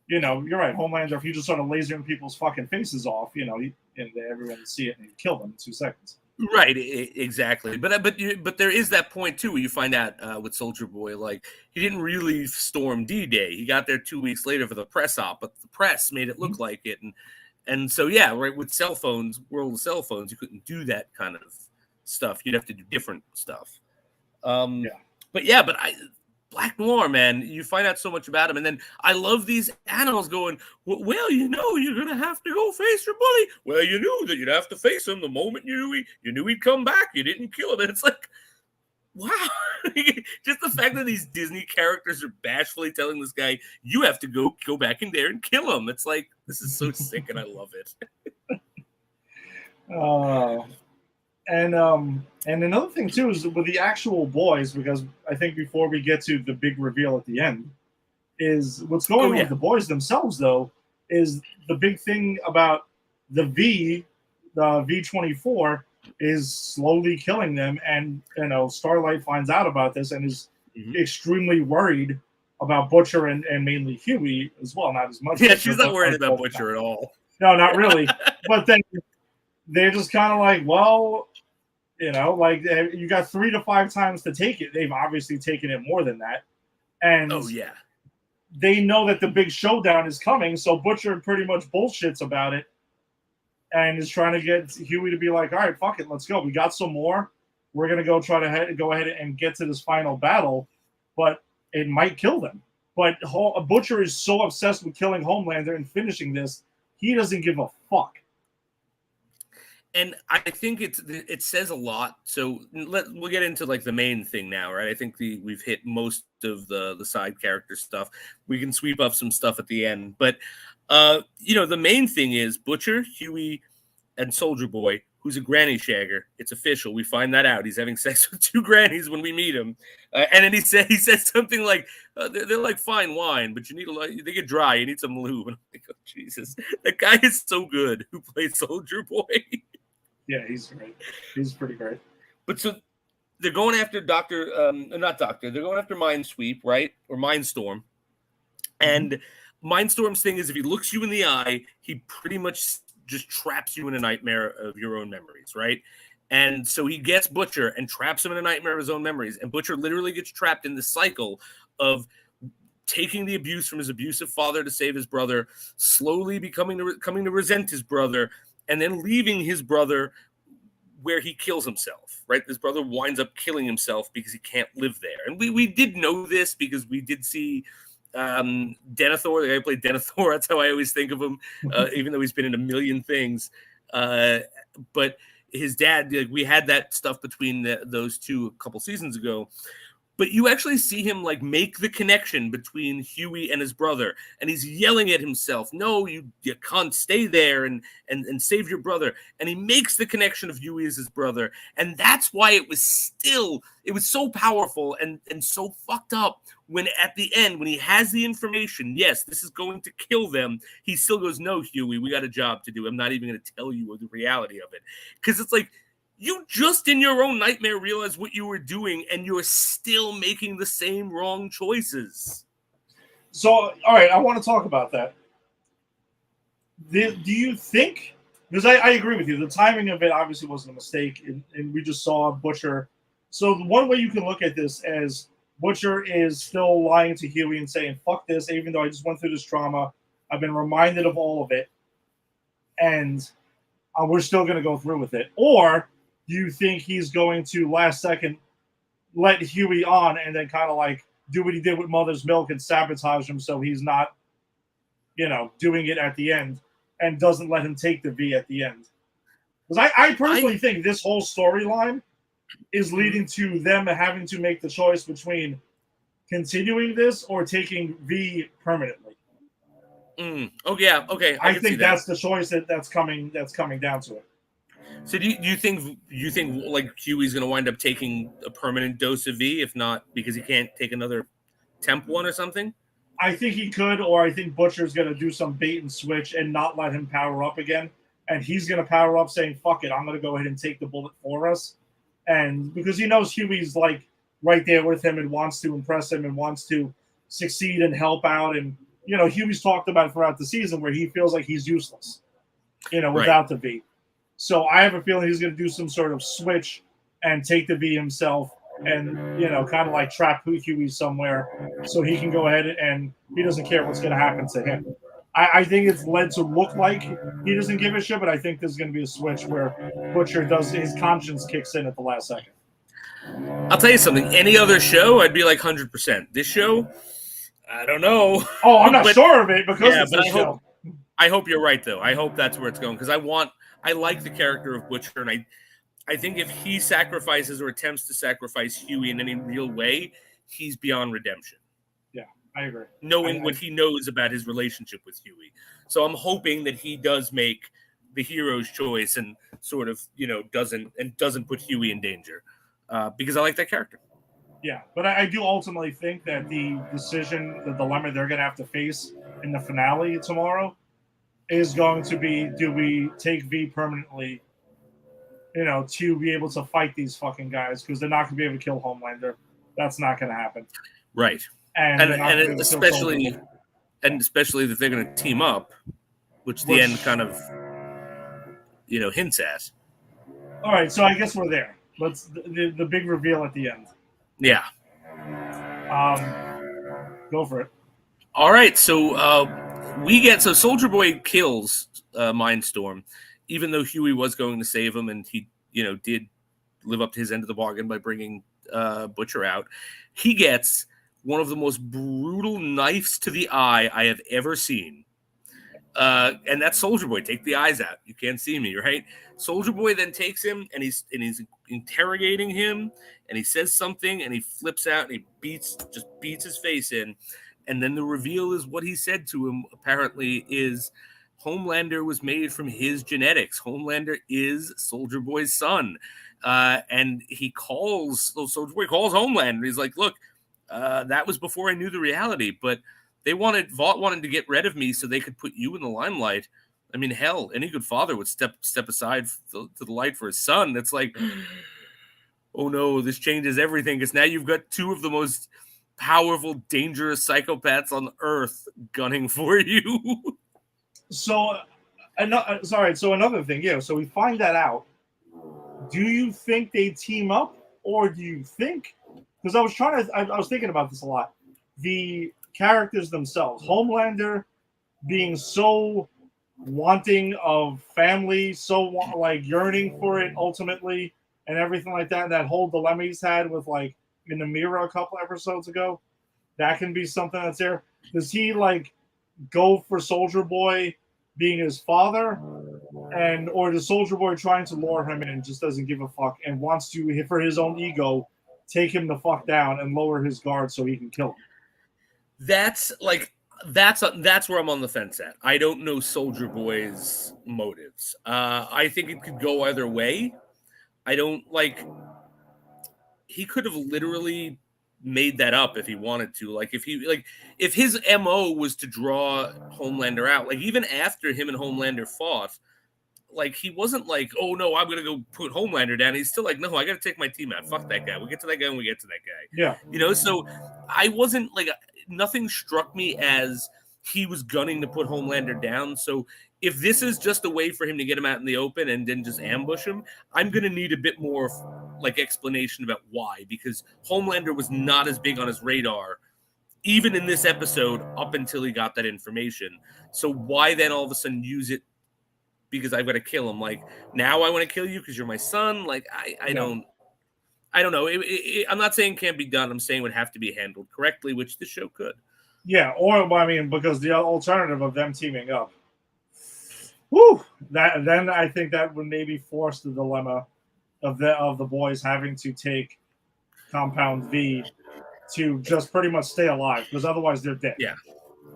you're right, Homelander, if you just sort of lasering people's fucking faces off, and everyone would see it and kill them in 2 seconds. Right, exactly. But there is that point, too, where you find out with Soldier Boy, like, he didn't really storm D-Day. He got there 2 weeks later for the press op, but the press made it look like it. And so, yeah, right, with cell phones, world of cell phones, you couldn't do that kind of stuff. You'd have to do different stuff. But Black Noir, man, you find out so much about him, and then I love these animals going, well, you're gonna have to go face your bully. Well, you knew that you'd have to face him the moment you knew he'd come back. You didn't kill him, and it's like, wow, just the fact that these Disney characters are bashfully telling this guy, you have to go back in there and kill him. It's like, this is so sick, and I love it. And another thing too is with the actual boys, because I think before we get to the big reveal at the end, is what's going on with the boys themselves. Though, is the big thing about the V24 is slowly killing them, and Starlight finds out about this and is extremely worried about Butcher and mainly Huey as well. Not as much. Yeah, she's not worried about Butcher at all. No, not really. But then they're just kind of like, well, like, you got 3 to 5 times to take it. They've obviously taken it more than that. And they know that the big showdown is coming, so Butcher pretty much bullshits about it and is trying to get Huey to be like, all right, fuck it, let's go. We got some more. We're going to go ahead and get to this final battle, but it might kill them. But Butcher is so obsessed with killing Homelander and finishing this, he doesn't give a fuck. And I think it says a lot. So we'll get into like the main thing now, right? I think we've hit most of the side character stuff. We can sweep up some stuff at the end, but the main thing is Butcher, Huey, and Soldier Boy, who's a granny shagger. It's official. We find that out. He's having sex with 2 grannies when we meet him, and then he says something like, "They're like fine wine, but they get dry. You need some lube." And I'm like, oh Jesus, that guy is so good. Who plays Soldier Boy? Yeah, he's great. He's pretty great. But so they're going after they're going after Mindsweep, right? Or Mindstorm. And Mindstorm's thing is, if he looks you in the eye, he pretty much just traps you in a nightmare of your own memories, right? And so he gets Butcher and traps him in a nightmare of his own memories. And Butcher literally gets trapped in the cycle of taking the abuse from his abusive father to save his brother, slowly coming to resent his brother, and then leaving his brother where he kills himself, right? His brother winds up killing himself because he can't live there. And we did know this because we did see Denethor, the guy who played Denethor. That's how I always think of him, even though he's been in a million things. But his dad, we had that stuff between those two a couple seasons ago. But you actually see him like make the connection between Huey and his brother, and he's yelling at himself, "No, you can't stay there and save your brother." And he makes the connection of Huey as his brother, and that's why it was so powerful and so fucked up when at the end, when he has the information, yes, this is going to kill them, he still goes, "No, Huey, we got a job to do. I'm not even going to tell you the reality of it," because it's like, You just in your own nightmare realized what you were doing, and you're still making the same wrong choices. So, all right, I want to talk about that. Do you think? Because I agree with you. The timing of it obviously wasn't a mistake, and we just saw Butcher. So the one way you can look at this as Butcher is still lying to Huey and saying "fuck this," even though I just went through this trauma. I've been reminded of all of it, and we're still going to go through with it. Or do you think he's going to last second let Huey on and then kind of like do what he did with Mother's Milk and sabotage him so he's not, doing it at the end and doesn't let him take the V at the end? Because I personally think this whole storyline is leading to them having to make the choice between continuing this or taking V permanently. Oh yeah, okay. I think that's the choice that's coming down to it. So do you think like Huey's going to wind up taking a permanent dose of V, if not because he can't take another temp one or something? I think he could, or I think Butcher's going to do some bait and switch and not let him power up again. And he's going to power up saying, fuck it, I'm going to go ahead and take the bullet for us. And because he knows Huey's like right there with him and wants to impress him and wants to succeed and help out. And, Huey's talked about throughout the season where he feels like he's useless, without the V. So I have a feeling he's going to do some sort of switch and take the V himself and, kind of like trap Huey somewhere so he can go ahead and he doesn't care what's going to happen to him. I think it's led to look like he doesn't give a shit, but I think there's going to be a switch where Butcher his conscience kicks in at the last second. I'll tell you something. Any other show, I'd be like 100%. This show, I don't know. Oh, I'm not sure of it because it's this show. I hope you're right, though. I hope that's where it's going because I like the character of Butcher, and I think if he sacrifices or attempts to sacrifice Huey in any real way, he's beyond redemption. Yeah, I agree. Knowing what he knows about his relationship with Huey. So I'm hoping that he does make the hero's choice and sort of, doesn't put Huey in danger because I like that character. Yeah, but I do ultimately think that the dilemma they're going to have to face in the finale tomorrow is going to be, do we take V permanently, to be able to fight these fucking guys? Because they're not going to be able to kill Homelander. That's not going to happen. Right. And especially that they're going to team up, which the end kind of, hints at. All right, so I guess we're there. Let's the big reveal at the end. Yeah. Go for it. All right, so Soldier Boy kills Mindstorm, even though Huey was going to save him, and he, did live up to his end of the bargain by bringing Butcher out. He gets one of the most brutal knives to the eye I have ever seen. And that's Soldier Boy. Take the eyes out. You can't see me, right? Soldier Boy then takes him and he's interrogating him, and he says something and he flips out and he beats his face in. And then the reveal is what he said to him apparently is Homelander was made from his genetics. Homelander is Soldier Boy's son. And Soldier Boy calls Homelander. He's like, look, that was before I knew the reality, but Vought wanted to get rid of me so they could put you in the limelight. I mean, hell, any good father would step aside to the light for his son. It's like, oh no, this changes everything because now you've got two of the most powerful, dangerous psychopaths on Earth gunning for you. So, another thing, yeah. So we find that out. Do you think they team up, or do you think? Because I was thinking about this a lot. The characters themselves, Homelander being so wanting of family, so like yearning for it ultimately, and everything like that. That whole dilemma he's had with like in the mirror a couple episodes ago, that can be something that's there. Does he like go for Soldier Boy being his father, or does Soldier Boy trying to lure him in and just doesn't give a fuck and wants to, for his own ego, take him the fuck down and lower his guard so he can kill him? That's where I'm on the fence at. I don't know Soldier Boy's motives. I think it could go either way. I don't he could have literally made that up if he wanted to. If his MO was to draw Homelander out, even after him and Homelander fought, like he wasn't like, oh no, I'm gonna go put Homelander down. He's still like, no, I gotta take my team out. Fuck that guy. We get to that guy when we get to that guy. Yeah. You know, so I wasn't like, nothing struck me as he was gunning to put Homelander down. So if this is just a way for him to get him out in the open and then just ambush him, I'm gonna need a bit more like explanation about why, because Homelander was not as big on his radar even in this episode up until he got that information. So why then all of a sudden use it because I've got to kill him? Like, now I want to kill you because you're my son. Like, I don't know. I'm not saying it can't be done. I'm saying it would have to be handled correctly, which the show could. Yeah, or I mean, because the alternative of them teaming up, whew, then I think that would maybe force the dilemma of the boys having to take Compound V to just pretty much stay alive, because otherwise they're dead. Yeah.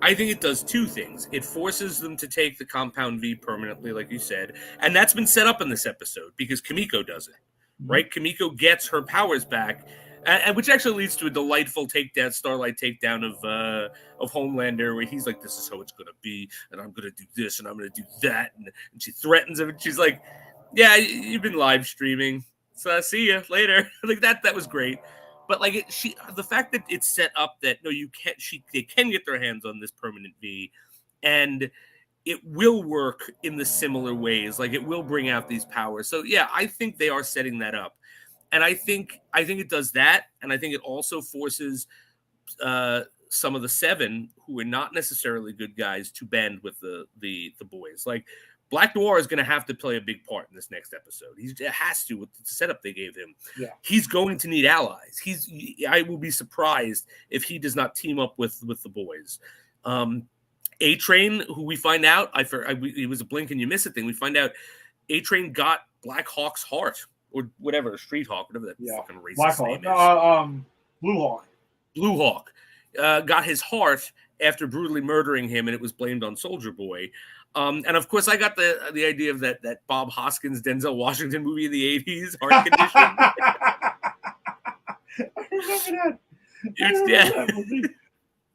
I think it does two things. It forces them to take the Compound V permanently, like you said, and that's been set up in this episode because Kimiko does it, right? Kimiko gets her powers back, and which actually leads to a delightful takedown, Starlight takedown of Homelander, where he's like, "This is how it's gonna be, and I'm gonna do this, and I'm gonna do that," and she threatens him, and she's like, "Yeah, you've been live streaming, so see you later." Like that was great. But like the fact that it's set up that no, they can get their hands on this permanent V, and it will work in the similar ways. Like it will bring out these powers. So yeah, I think they are setting that up, and I think it does that, and I think it also forces some of the Seven who are not necessarily good guys to band with the boys. Like Black Noir is going to have to play a big part in this next episode. He has to with the setup they gave him. Yeah. He's going to need allies. I will be surprised if he does not team up with the boys. A-Train, who we find out, it was a blink and you miss it thing. We find out A-Train got Black Hawk's heart, or whatever, Street Hawk, whatever that fucking racist name is. Blue Hawk. Blue Hawk got his heart after brutally murdering him, and it was blamed on Soldier Boy. And of course, I got the idea of that Bob Hoskins, Denzel Washington movie in the 80s, Heart Condition. I remember Yeah. that movie.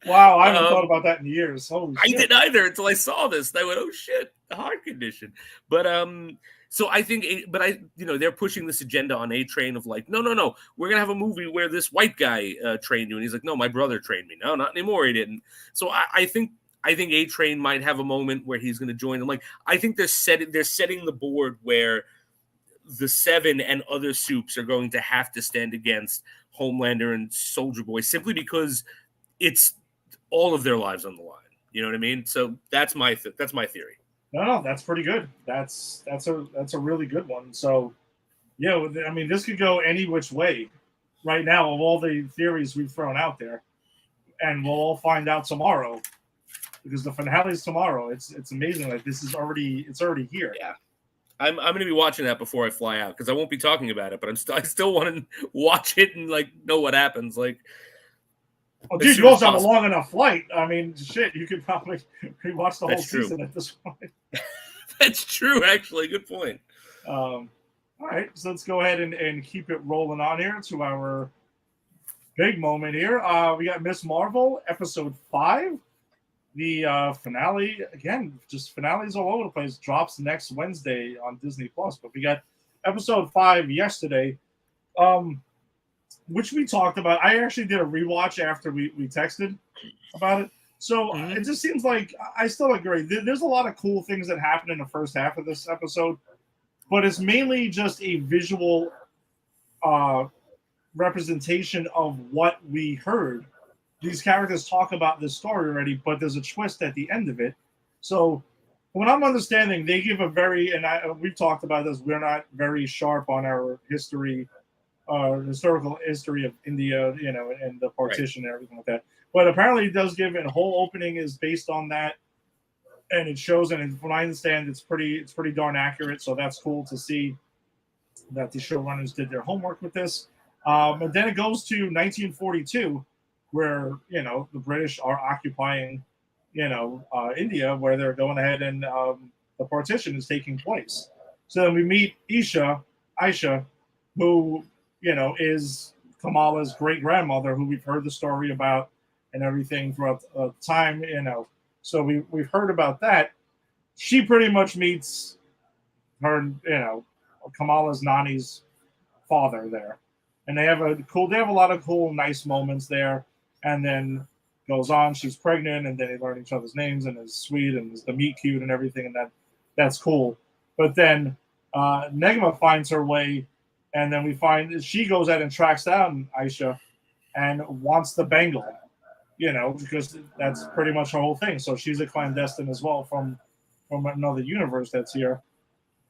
Wow, I haven't thought about that in years. Holy shit. I didn't either until I saw this. And I went, oh shit, the Heart Condition. But so I think, they're pushing this agenda on A-Train of like, no, we're gonna have a movie where this white guy trained you, and he's like, no, my brother trained me. No, not anymore. He didn't. So I think A-Train might have a moment where he's going to join them. Like, I think they're setting the board where the Seven and other soups are going to have to stand against Homelander and Soldier Boy simply because it's all of their lives on the line. You know what I mean? So that's my theory. No, that's pretty good. That's a really good one. So, yeah, I mean, this could go any which way right now of all the theories we've thrown out there, and we'll all find out tomorrow. Because the finale is tomorrow. It's amazing. Like it's already here. Yeah, I'm going to be watching that before I fly out because I won't be talking about it. But I still want to watch it and like know what happens. Like, oh, dude, you also have a long enough flight. I mean, shit, you could probably rewatch the whole season at this point. That's true, actually. Good point. All right, so let's go ahead and keep it rolling on here to our big moment here. We got Ms.Marvel, episode 5. The finale, again, just finales all over the place, drops next Wednesday on Disney Plus. But we got episode 5 yesterday, which we talked about. I actually did a rewatch after we texted about it. So it just seems like I still agree. There's a lot of cool things that happen in the first half of this episode, but it's mainly just a visual representation of what we heard. These characters talk about this story already, but there's a twist at the end of it. So when I'm understanding, they give a very, and we've talked about this, we're not very sharp on our historical history of India, and the partition and everything like that. But apparently it does give, and the whole opening is based on that. And it shows, and from what I understand, it's pretty darn accurate. So that's cool to see that the showrunners did their homework with this. And then it goes to 1942, where the British are occupying India, where they're going ahead and the partition is taking place. So then we meet Aisha, who is Kamala's great grandmother, who we've heard the story about and everything throughout time. So we've heard about that. She pretty much meets Kamala's Nani's father there, and they have a lot of cool, nice moments there, and then goes on. She's pregnant, and then they learn each other's names, and it's sweet, and it's the meet cute and everything, and that's cool. But then Negma finds her way, and then we find she goes out and tracks down Aisha, and wants the bangle, because that's pretty much her whole thing. So she's a clandestine as well from another universe that's here.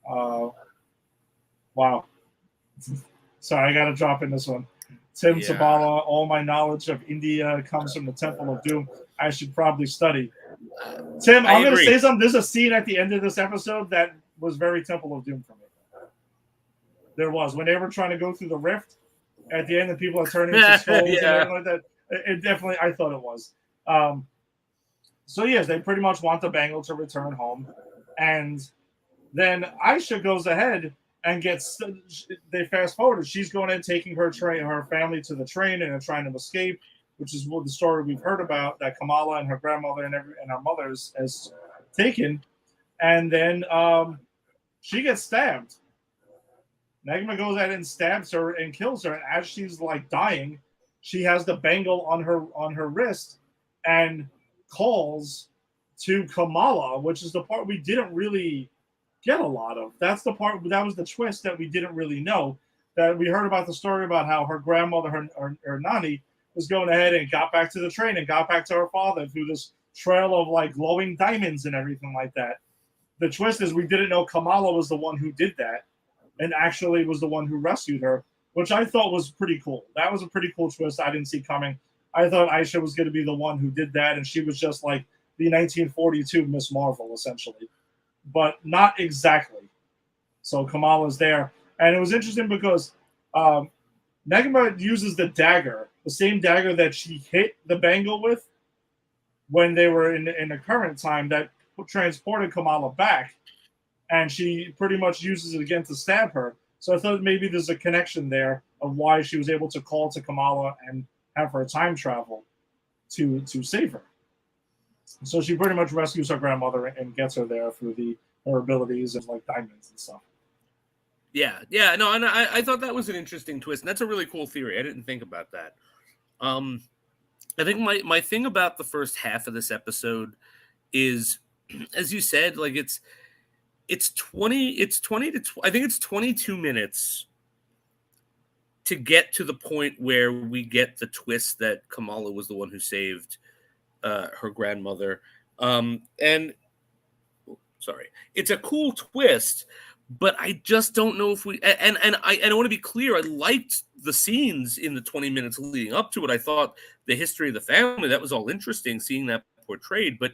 Wow. Sorry, I got to drop in this one. Tim Sabala, all my knowledge of India comes from the Temple of Doom. I should probably study. Tim, I'm going to say something. There's a scene at the end of this episode that was very Temple of Doom for me. There was. When they were trying to go through the rift, at the end, the people are turning into skulls and everything like that. It definitely, I thought it was. So, yes, they pretty much want the bangle to return home. And then Aisha goes ahead and they fast forward. She's going and taking her family to the train and trying to escape, which is the story we've heard about that Kamala and her grandmother and our mothers has taken. And then she gets stabbed. Negma goes ahead and stabs her and kills her. And as she's like dying, she has the bangle on her wrist and calls to Kamala, which is the part we didn't really get a lot of. That's the part that was the twist that we didn't really know. That we heard about the story about how her grandmother, her Nani, was going ahead and got back to the train and got back to her father through this trail of like glowing diamonds and everything like that. The twist is we didn't know Kamala was the one who did that and actually was the one who rescued her, which I thought was pretty cool. That was a pretty cool twist I didn't see coming. I thought Aisha was going to be the one who did that, and she was just like the 1942 Ms.Marvel, essentially. But not exactly. So Kamala's there. And it was interesting because Negma uses the dagger, the same dagger that she hit the bangle with when they were in the current time that transported Kamala back. And she pretty much uses it again to stab her. So I thought maybe there's a connection there of why she was able to call to Kamala and have her time travel to save her. So she pretty much rescues her grandmother and gets her there through her abilities and like diamonds and stuff. Yeah, no, and I thought that was an interesting twist, and that's a really cool theory. I didn't think about that. I think my thing about the first half of this episode is, as you said, like it's 20 to I think it's 22 minutes to get to the point where we get the twist that Kamala was the one who saved her grandmother. It's a cool twist, but I just don't know if we and I want to be clear, I liked the scenes in the 20 minutes leading up to it. I thought the history of the family, that was all interesting, seeing that portrayed, but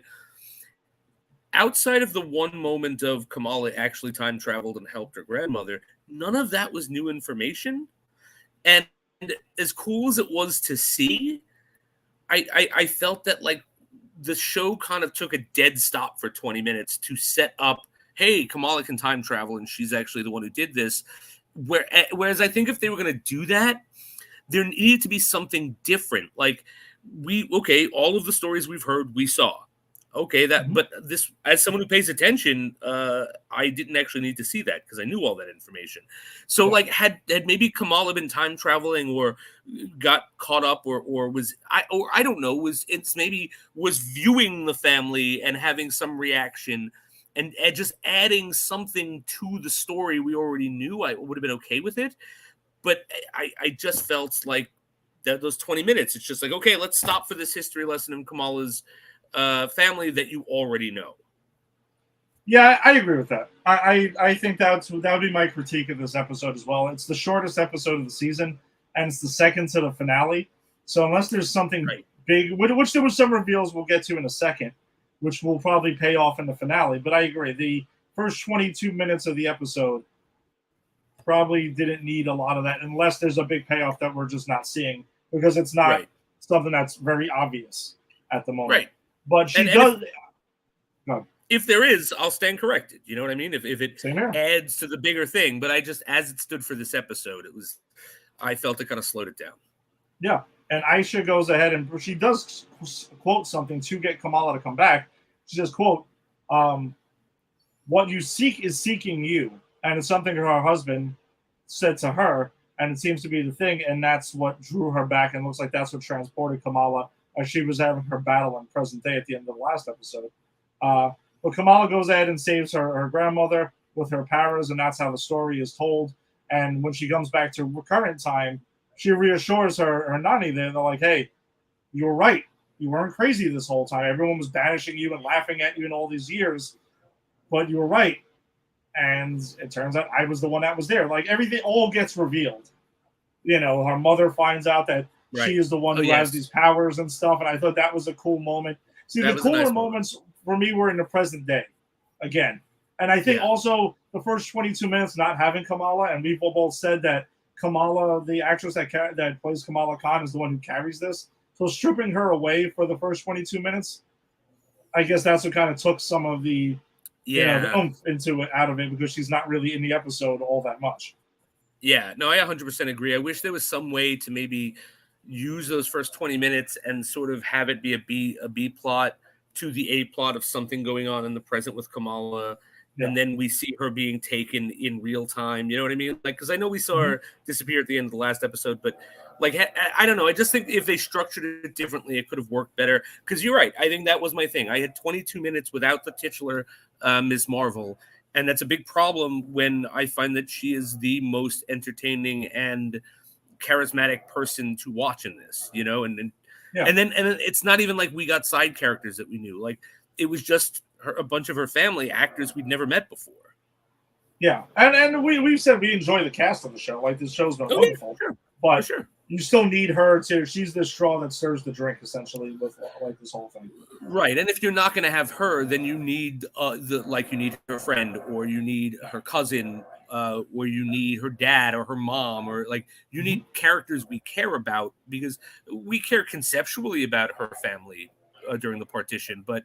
outside of the one moment of Kamala actually time traveled and helped her grandmother, none of that was new information. And as cool as it was to see, I felt that like the show kind of took a dead stop for 20 minutes to set up, hey, Kamala can time travel and she's actually the one who did this. Whereas I think if they were going to do that, there needed to be something different. Like all of the stories we've heard, we saw. Okay, but this, as someone who pays attention, I didn't actually need to see that because I knew all that information. So, like, had maybe Kamala been time traveling or got caught up, or I don't know, was viewing the family and having some reaction, and just adding something to the story we already knew, I would have been okay with it. But I just felt like that those 20 minutes, it's just like, okay, let's stop for this history lesson in Kamala's family that you already know. Yeah, I agree with that. I think that would be my critique of this episode as well. It's the shortest episode of the season, and it's the second to the finale. So unless there's something big, which there was some reveals we'll get to in a second, which will probably pay off in the finale. But I agree. The first 22 minutes of the episode probably didn't need a lot of that unless there's a big payoff that we're just not seeing because it's not something that's very obvious at the moment. Right. But she does. If there is, I'll stand corrected. You know what I mean? If it adds to the bigger thing, but as it stood for this episode, I felt it kind of slowed it down. Yeah, and Aisha goes ahead and she does quote something to get Kamala to come back. She says, "Quote, what you seek is seeking you. and it's something her husband said to her, and it seems to be the thing, and that's what drew her back, and looks like that's what transported Kamala as she was having her battle in present day at the end of the last episode. But Kamala goes ahead and saves her grandmother with her powers, and that's how the story is told. And when she comes back to current time, she reassures her nanny there. They're like, hey, you were right. You weren't crazy this whole time. Everyone was banishing you and laughing at you in all these years, but you were right. And it turns out I was the one that was there. Like, everything all gets revealed. Her mother finds out that Right. she is the one who has these powers and stuff. And I thought that was a cool moment. See, the cooler moments for me were in the present day again. And I think also the first 22 minutes not having Kamala, and we've both said that Kamala, the actress that plays Kamala Khan, is the one who carries this. So stripping her away for the first 22 minutes, I guess that's what kind of took some of the the oomph into it out of it, because she's not really in the episode all that much. Yeah, no, I 100% agree. I wish there was some way to maybe use those first 20 minutes and sort of have it be a B plot to the A plot of something going on in the present with Kamala. Yeah. And then we see her being taken in real time. You know what I mean? Like, because I know we saw her disappear at the end of the last episode, but like, I don't know. I just think if they structured it differently, it could have worked better. Because you're right. I think that was my thing. I had 22 minutes without the titular Ms.Marvel. And that's a big problem when I find that she is the most entertaining and charismatic person to watch in this, and then it's not even like we got side characters that we knew. Like, it was just a bunch of her family actors we'd never met before. Yeah, and we've said we enjoy the cast of the show. Like, this show's been wonderful, sure. But sure. You still need her to. She's the straw that stirs the drink, essentially, with like this whole thing. Right, and if you're not going to have her, then you need you need her friend, or you need her cousin, or you need her dad or her mom, or like you need characters we care about, because we care conceptually about her family during the partition, but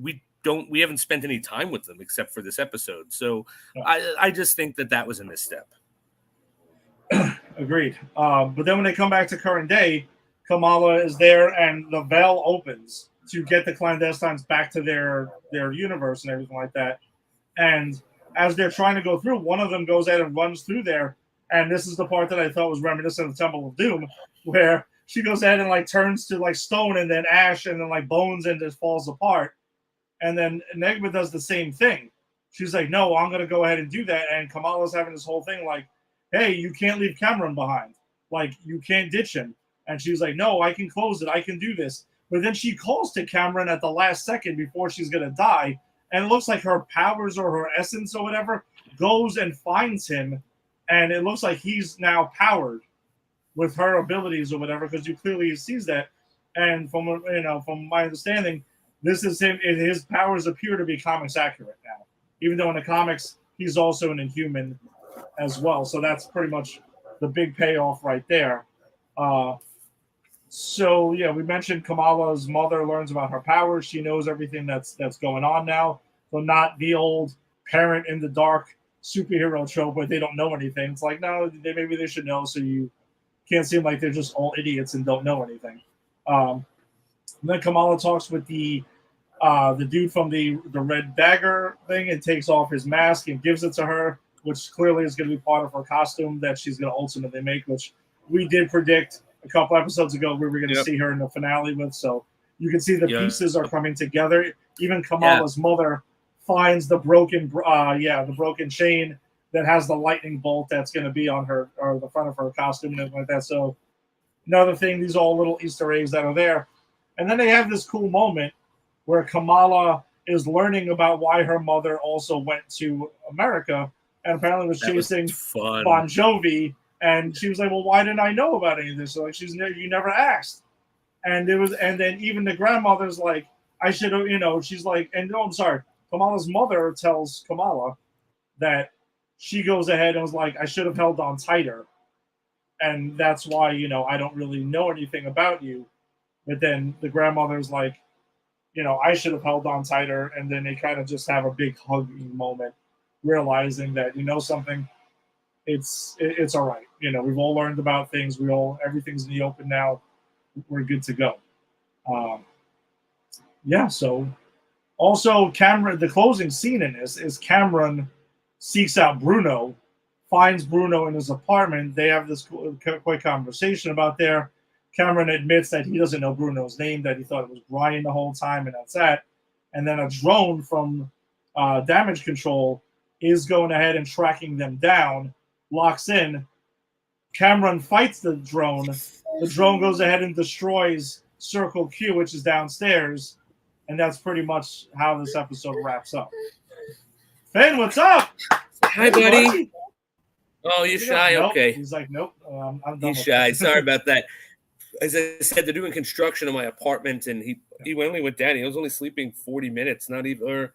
we haven't spent any time with them except for this episode. So I just think that was a misstep. Agreed. But then when they come back to current day, Kamala is there, and the veil opens to get the clandestines back to their universe and everything like that. And as they're trying to go through, one of them goes out and runs through there. And this is the part that I thought was reminiscent of Temple of Doom, where she goes ahead and like turns to like stone and then ash and then like bones and just falls apart. And then Negma does the same thing. She's like, no, I'm going to go ahead and do that. And Kamala's having this whole thing like, hey, you can't leave Cameron behind. Like, you can't ditch him. And she's like, no, I can close it. I can do this. But then she calls to Cameron at the last second before she's going to die. And it looks like her powers or her essence or whatever goes and finds him. And it looks like he's now powered with her abilities or whatever, because you clearly sees that. And from my understanding, this is him. His powers appear to be comics accurate now, even though in the comics he's also an Inhuman as well. So that's pretty much the big payoff right there. So yeah, we mentioned Kamala's mother learns about her powers. She knows everything that's going on now. So not the old parent in the dark superhero trope where they don't know anything. It's like, no, maybe they should know, so you can't seem like they're just all idiots and don't know anything. Then Kamala talks with the dude from the Red Dagger thing and takes off his mask and gives it to her, which clearly is going to be part of her costume that she's going to ultimately make, which we did predict a couple episodes ago we were going to see her in the finale with. So you can see the pieces are coming together. Even Kamala's mother finds the broken chain that has the lightning bolt that's going to be on her, or the front of her costume and everything like that. So another thing, these are all little Easter eggs that are there. And then they have this cool moment where Kamala is learning about why her mother also went to America and apparently was chasing Bon Jovi. And she was like, well, why didn't I know about any of this? So like, you never asked. And then even the grandmother's like, I should have, she's like, and no, I'm sorry. Kamala's mother tells Kamala that she goes ahead and was like, I should have held on tighter. And that's why, I don't really know anything about you. But then the grandmother's like, I should have held on tighter. And then they kind of just have a big hugging moment, realizing that, something, it's all right. We've all learned about things. Everything's in the open now. We're good to go. So also Cameron, the closing scene in this is Cameron seeks out Bruno, finds Bruno in his apartment. They have this quick conversation about there. Cameron admits that he doesn't know Bruno's name, that he thought it was Brian the whole time, and that's that. And then a drone from Damage Control is going ahead and tracking them down, locks in. Cameron fights the drone. The drone goes ahead and destroys Circle Q, which is downstairs. And that's pretty much how this episode wraps up. Finn, what's up? Hi, buddy. Oh, you shy? Nope. Okay. He's like, nope. I'm done. He's shy. Sorry about that. As I said, they're doing construction in my apartment, and he only went down. He was only sleeping 40 minutes, not even, or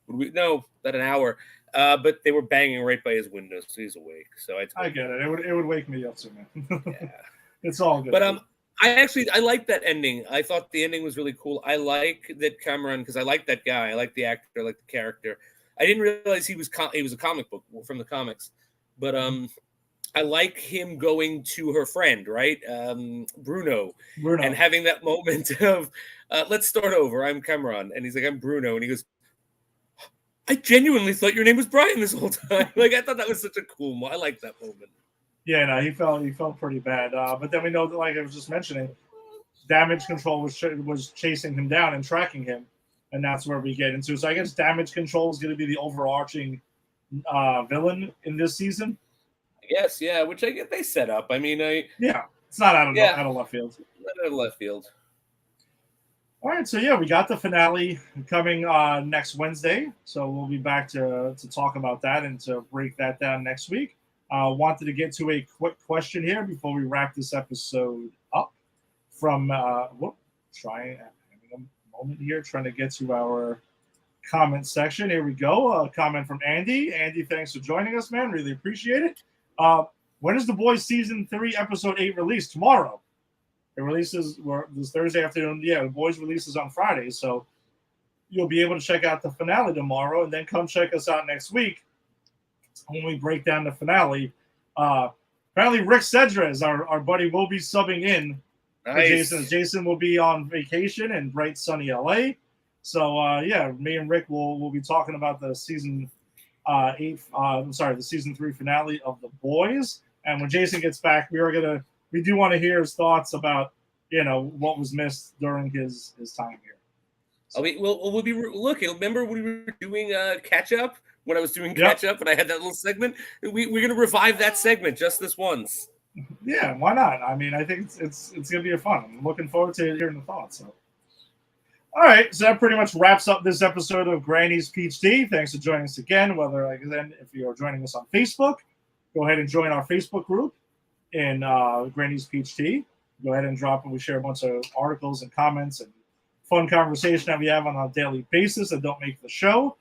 no, about an hour. But they were banging right by his window, so he's awake. So I get it. It would wake me up soon. Yeah. It's all good. But I like that ending. I thought the ending was really cool. I like that Cameron, because I like that guy. I like the actor. I like the character. I didn't realize he was a comic book from the comics, but I like him going to her friend, right, Bruno, and having that moment of let's start over. I'm Cameron, and he's like, I'm Bruno, and he goes, I genuinely thought your name was Brian this whole time. Like, I thought that was such a cool moment. I like that moment. Yeah, no, he felt pretty bad. But then we know that, like I was just mentioning, Damage Control was chasing him down and tracking him, and that's where we get into. So I guess Damage Control is going to be the overarching villain in this season. Yes, yeah, which I get they set up. I mean, it's not out of left field. Not out of left field. All right, so yeah, we got the finale coming next Wednesday, so we'll be back to talk about that and to break that down next week. Wanted to get to a quick question here before we wrap this episode up. From having a moment here, trying to get to our comment section. Here we go. A comment from Andy. Andy, thanks for joining us, man. Really appreciate it. When is The Boys Season 3, Episode 8 released? Tomorrow. It releases this Thursday afternoon. Yeah, The Boys releases on Friday, so you'll be able to check out the finale tomorrow, and then come check us out next week when we break down the finale. Apparently, Rick Cedrez, our buddy, will be subbing in for Jason. Jason will be on vacation in bright, sunny LA. So, me and Rick will be talking about the season the season 3 finale of The Boys. And when Jason gets back, we do want to hear his thoughts about, what was missed during his time here. So. We'll be looking. Remember when we were doing catch up? When I was doing catch up and I had that little segment, we're going to revive that segment just this once. Yeah, why not? I mean, I think it's going to be fun. I'm looking forward to hearing the thoughts. So. All right, so that pretty much wraps up this episode of Granny's PhD. Thanks for joining us again. If you are joining us on Facebook, go ahead and join our Facebook group in Granny's PhD. Go ahead and drop it. We share a bunch of articles and comments and fun conversation that we have on a daily basis that don't make the show.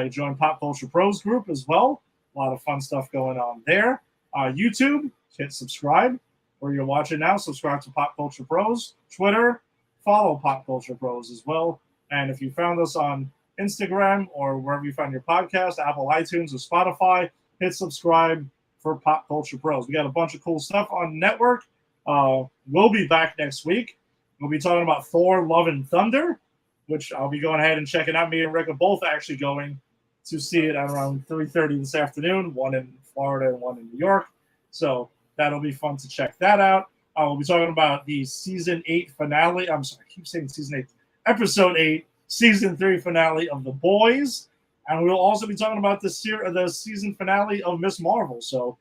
Join Pop Culture Pros group as well. A lot of fun stuff going on there. YouTube, hit subscribe. Where you're watching now, subscribe to Pop Culture Pros. Twitter, follow Pop Culture Pros as well. And if you found us on Instagram or wherever you find your podcast, Apple, iTunes, or Spotify, hit subscribe for Pop Culture Pros. We got a bunch of cool stuff on the network. We'll be back next week. We'll be talking about Thor, Love, and Thunder, which I'll be going ahead and checking out. Me and Rick are both actually going to see it at around 3:30 this afternoon, one in Florida and one in New York. So that'll be fun to check that out. We'll be talking about the Season 8 finale. I'm sorry, I keep saying Season 8. Episode 8, Season 3 finale of The Boys. And we'll also be talking about the season finale of Ms.Marvel. So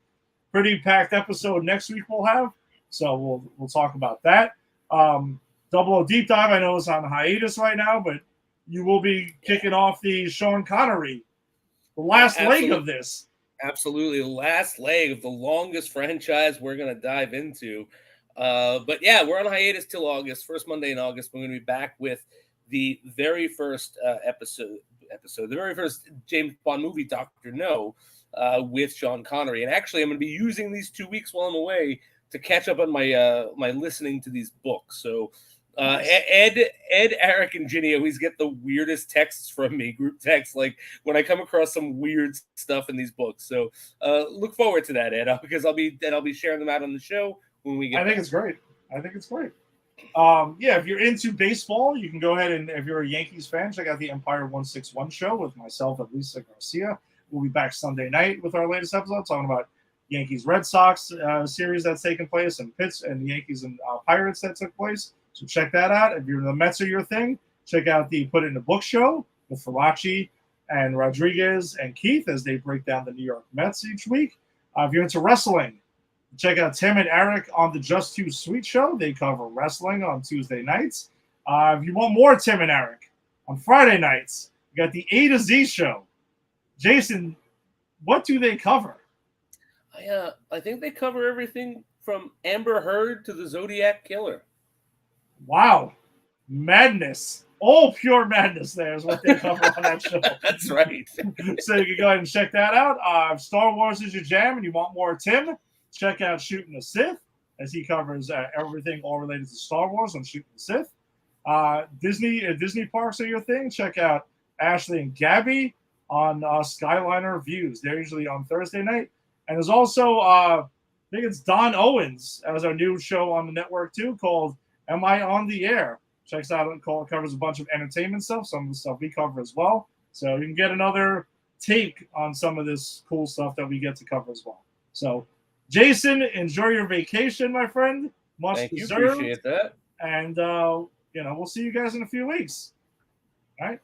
pretty packed episode next week we'll have. So we'll talk about that. Double O Deep Dive, I know is on hiatus right now, but you will be kicking off the Sean Connery, the last leg of this. Absolutely, the last leg of the longest franchise we're going to dive into. But yeah, we're on hiatus till August. First Monday in August, we're going to be back with the very first episode, the very first James Bond movie, Dr. No, with Sean Connery. And actually, I'm going to be using these 2 weeks while I'm away to catch up on my my listening to these books. So Ed, Eric, and Ginny always get the weirdest texts from me, group texts, like when I come across some weird stuff in these books. So look forward to that, Ed, because I'll be sharing them out on the show when we get. I think it's great. If you're into baseball, you can go ahead and if you're a Yankees fan, check out the Empire 161 show with myself and Lisa Garcia. We'll be back Sunday night with our latest episode, talking about Yankees Red Sox series that's taken place, and the Yankees and Pirates that took place. So check that out. If the Mets are your thing, check out the Put It in the Book show with Faraci and Rodriguez and Keith as they break down the New York Mets each week. If you're into wrestling, check out Tim and Eric on the Just Too Sweet show. They cover wrestling on Tuesday nights. If you want more Tim and Eric, on Friday nights, you got the A to Z show. Jason, what do they cover? I think they cover everything from Amber Heard to the Zodiac Killer. Wow. Madness. All pure madness there is what they cover on that show. That's right. So you can go ahead and check that out. If Star Wars is your jam and you want more Tim, check out Shooting the Sith, as he covers everything all related to Star Wars on Shooting the Sith. Disney parks are your thing. Check out Ashley and Gabby on Skyliner Views. They're usually on Thursday night. And there's also, I think it's Don Owens as our new show on the network too, called Am I on the Air? Checks out and covers a bunch of entertainment stuff, some of the stuff we cover as well. So you can get another take on some of this cool stuff that we get to cover as well. So, Jason, enjoy your vacation, my friend. Much Thank deserved. you. Appreciate that. And we'll see you guys in a few weeks. All right.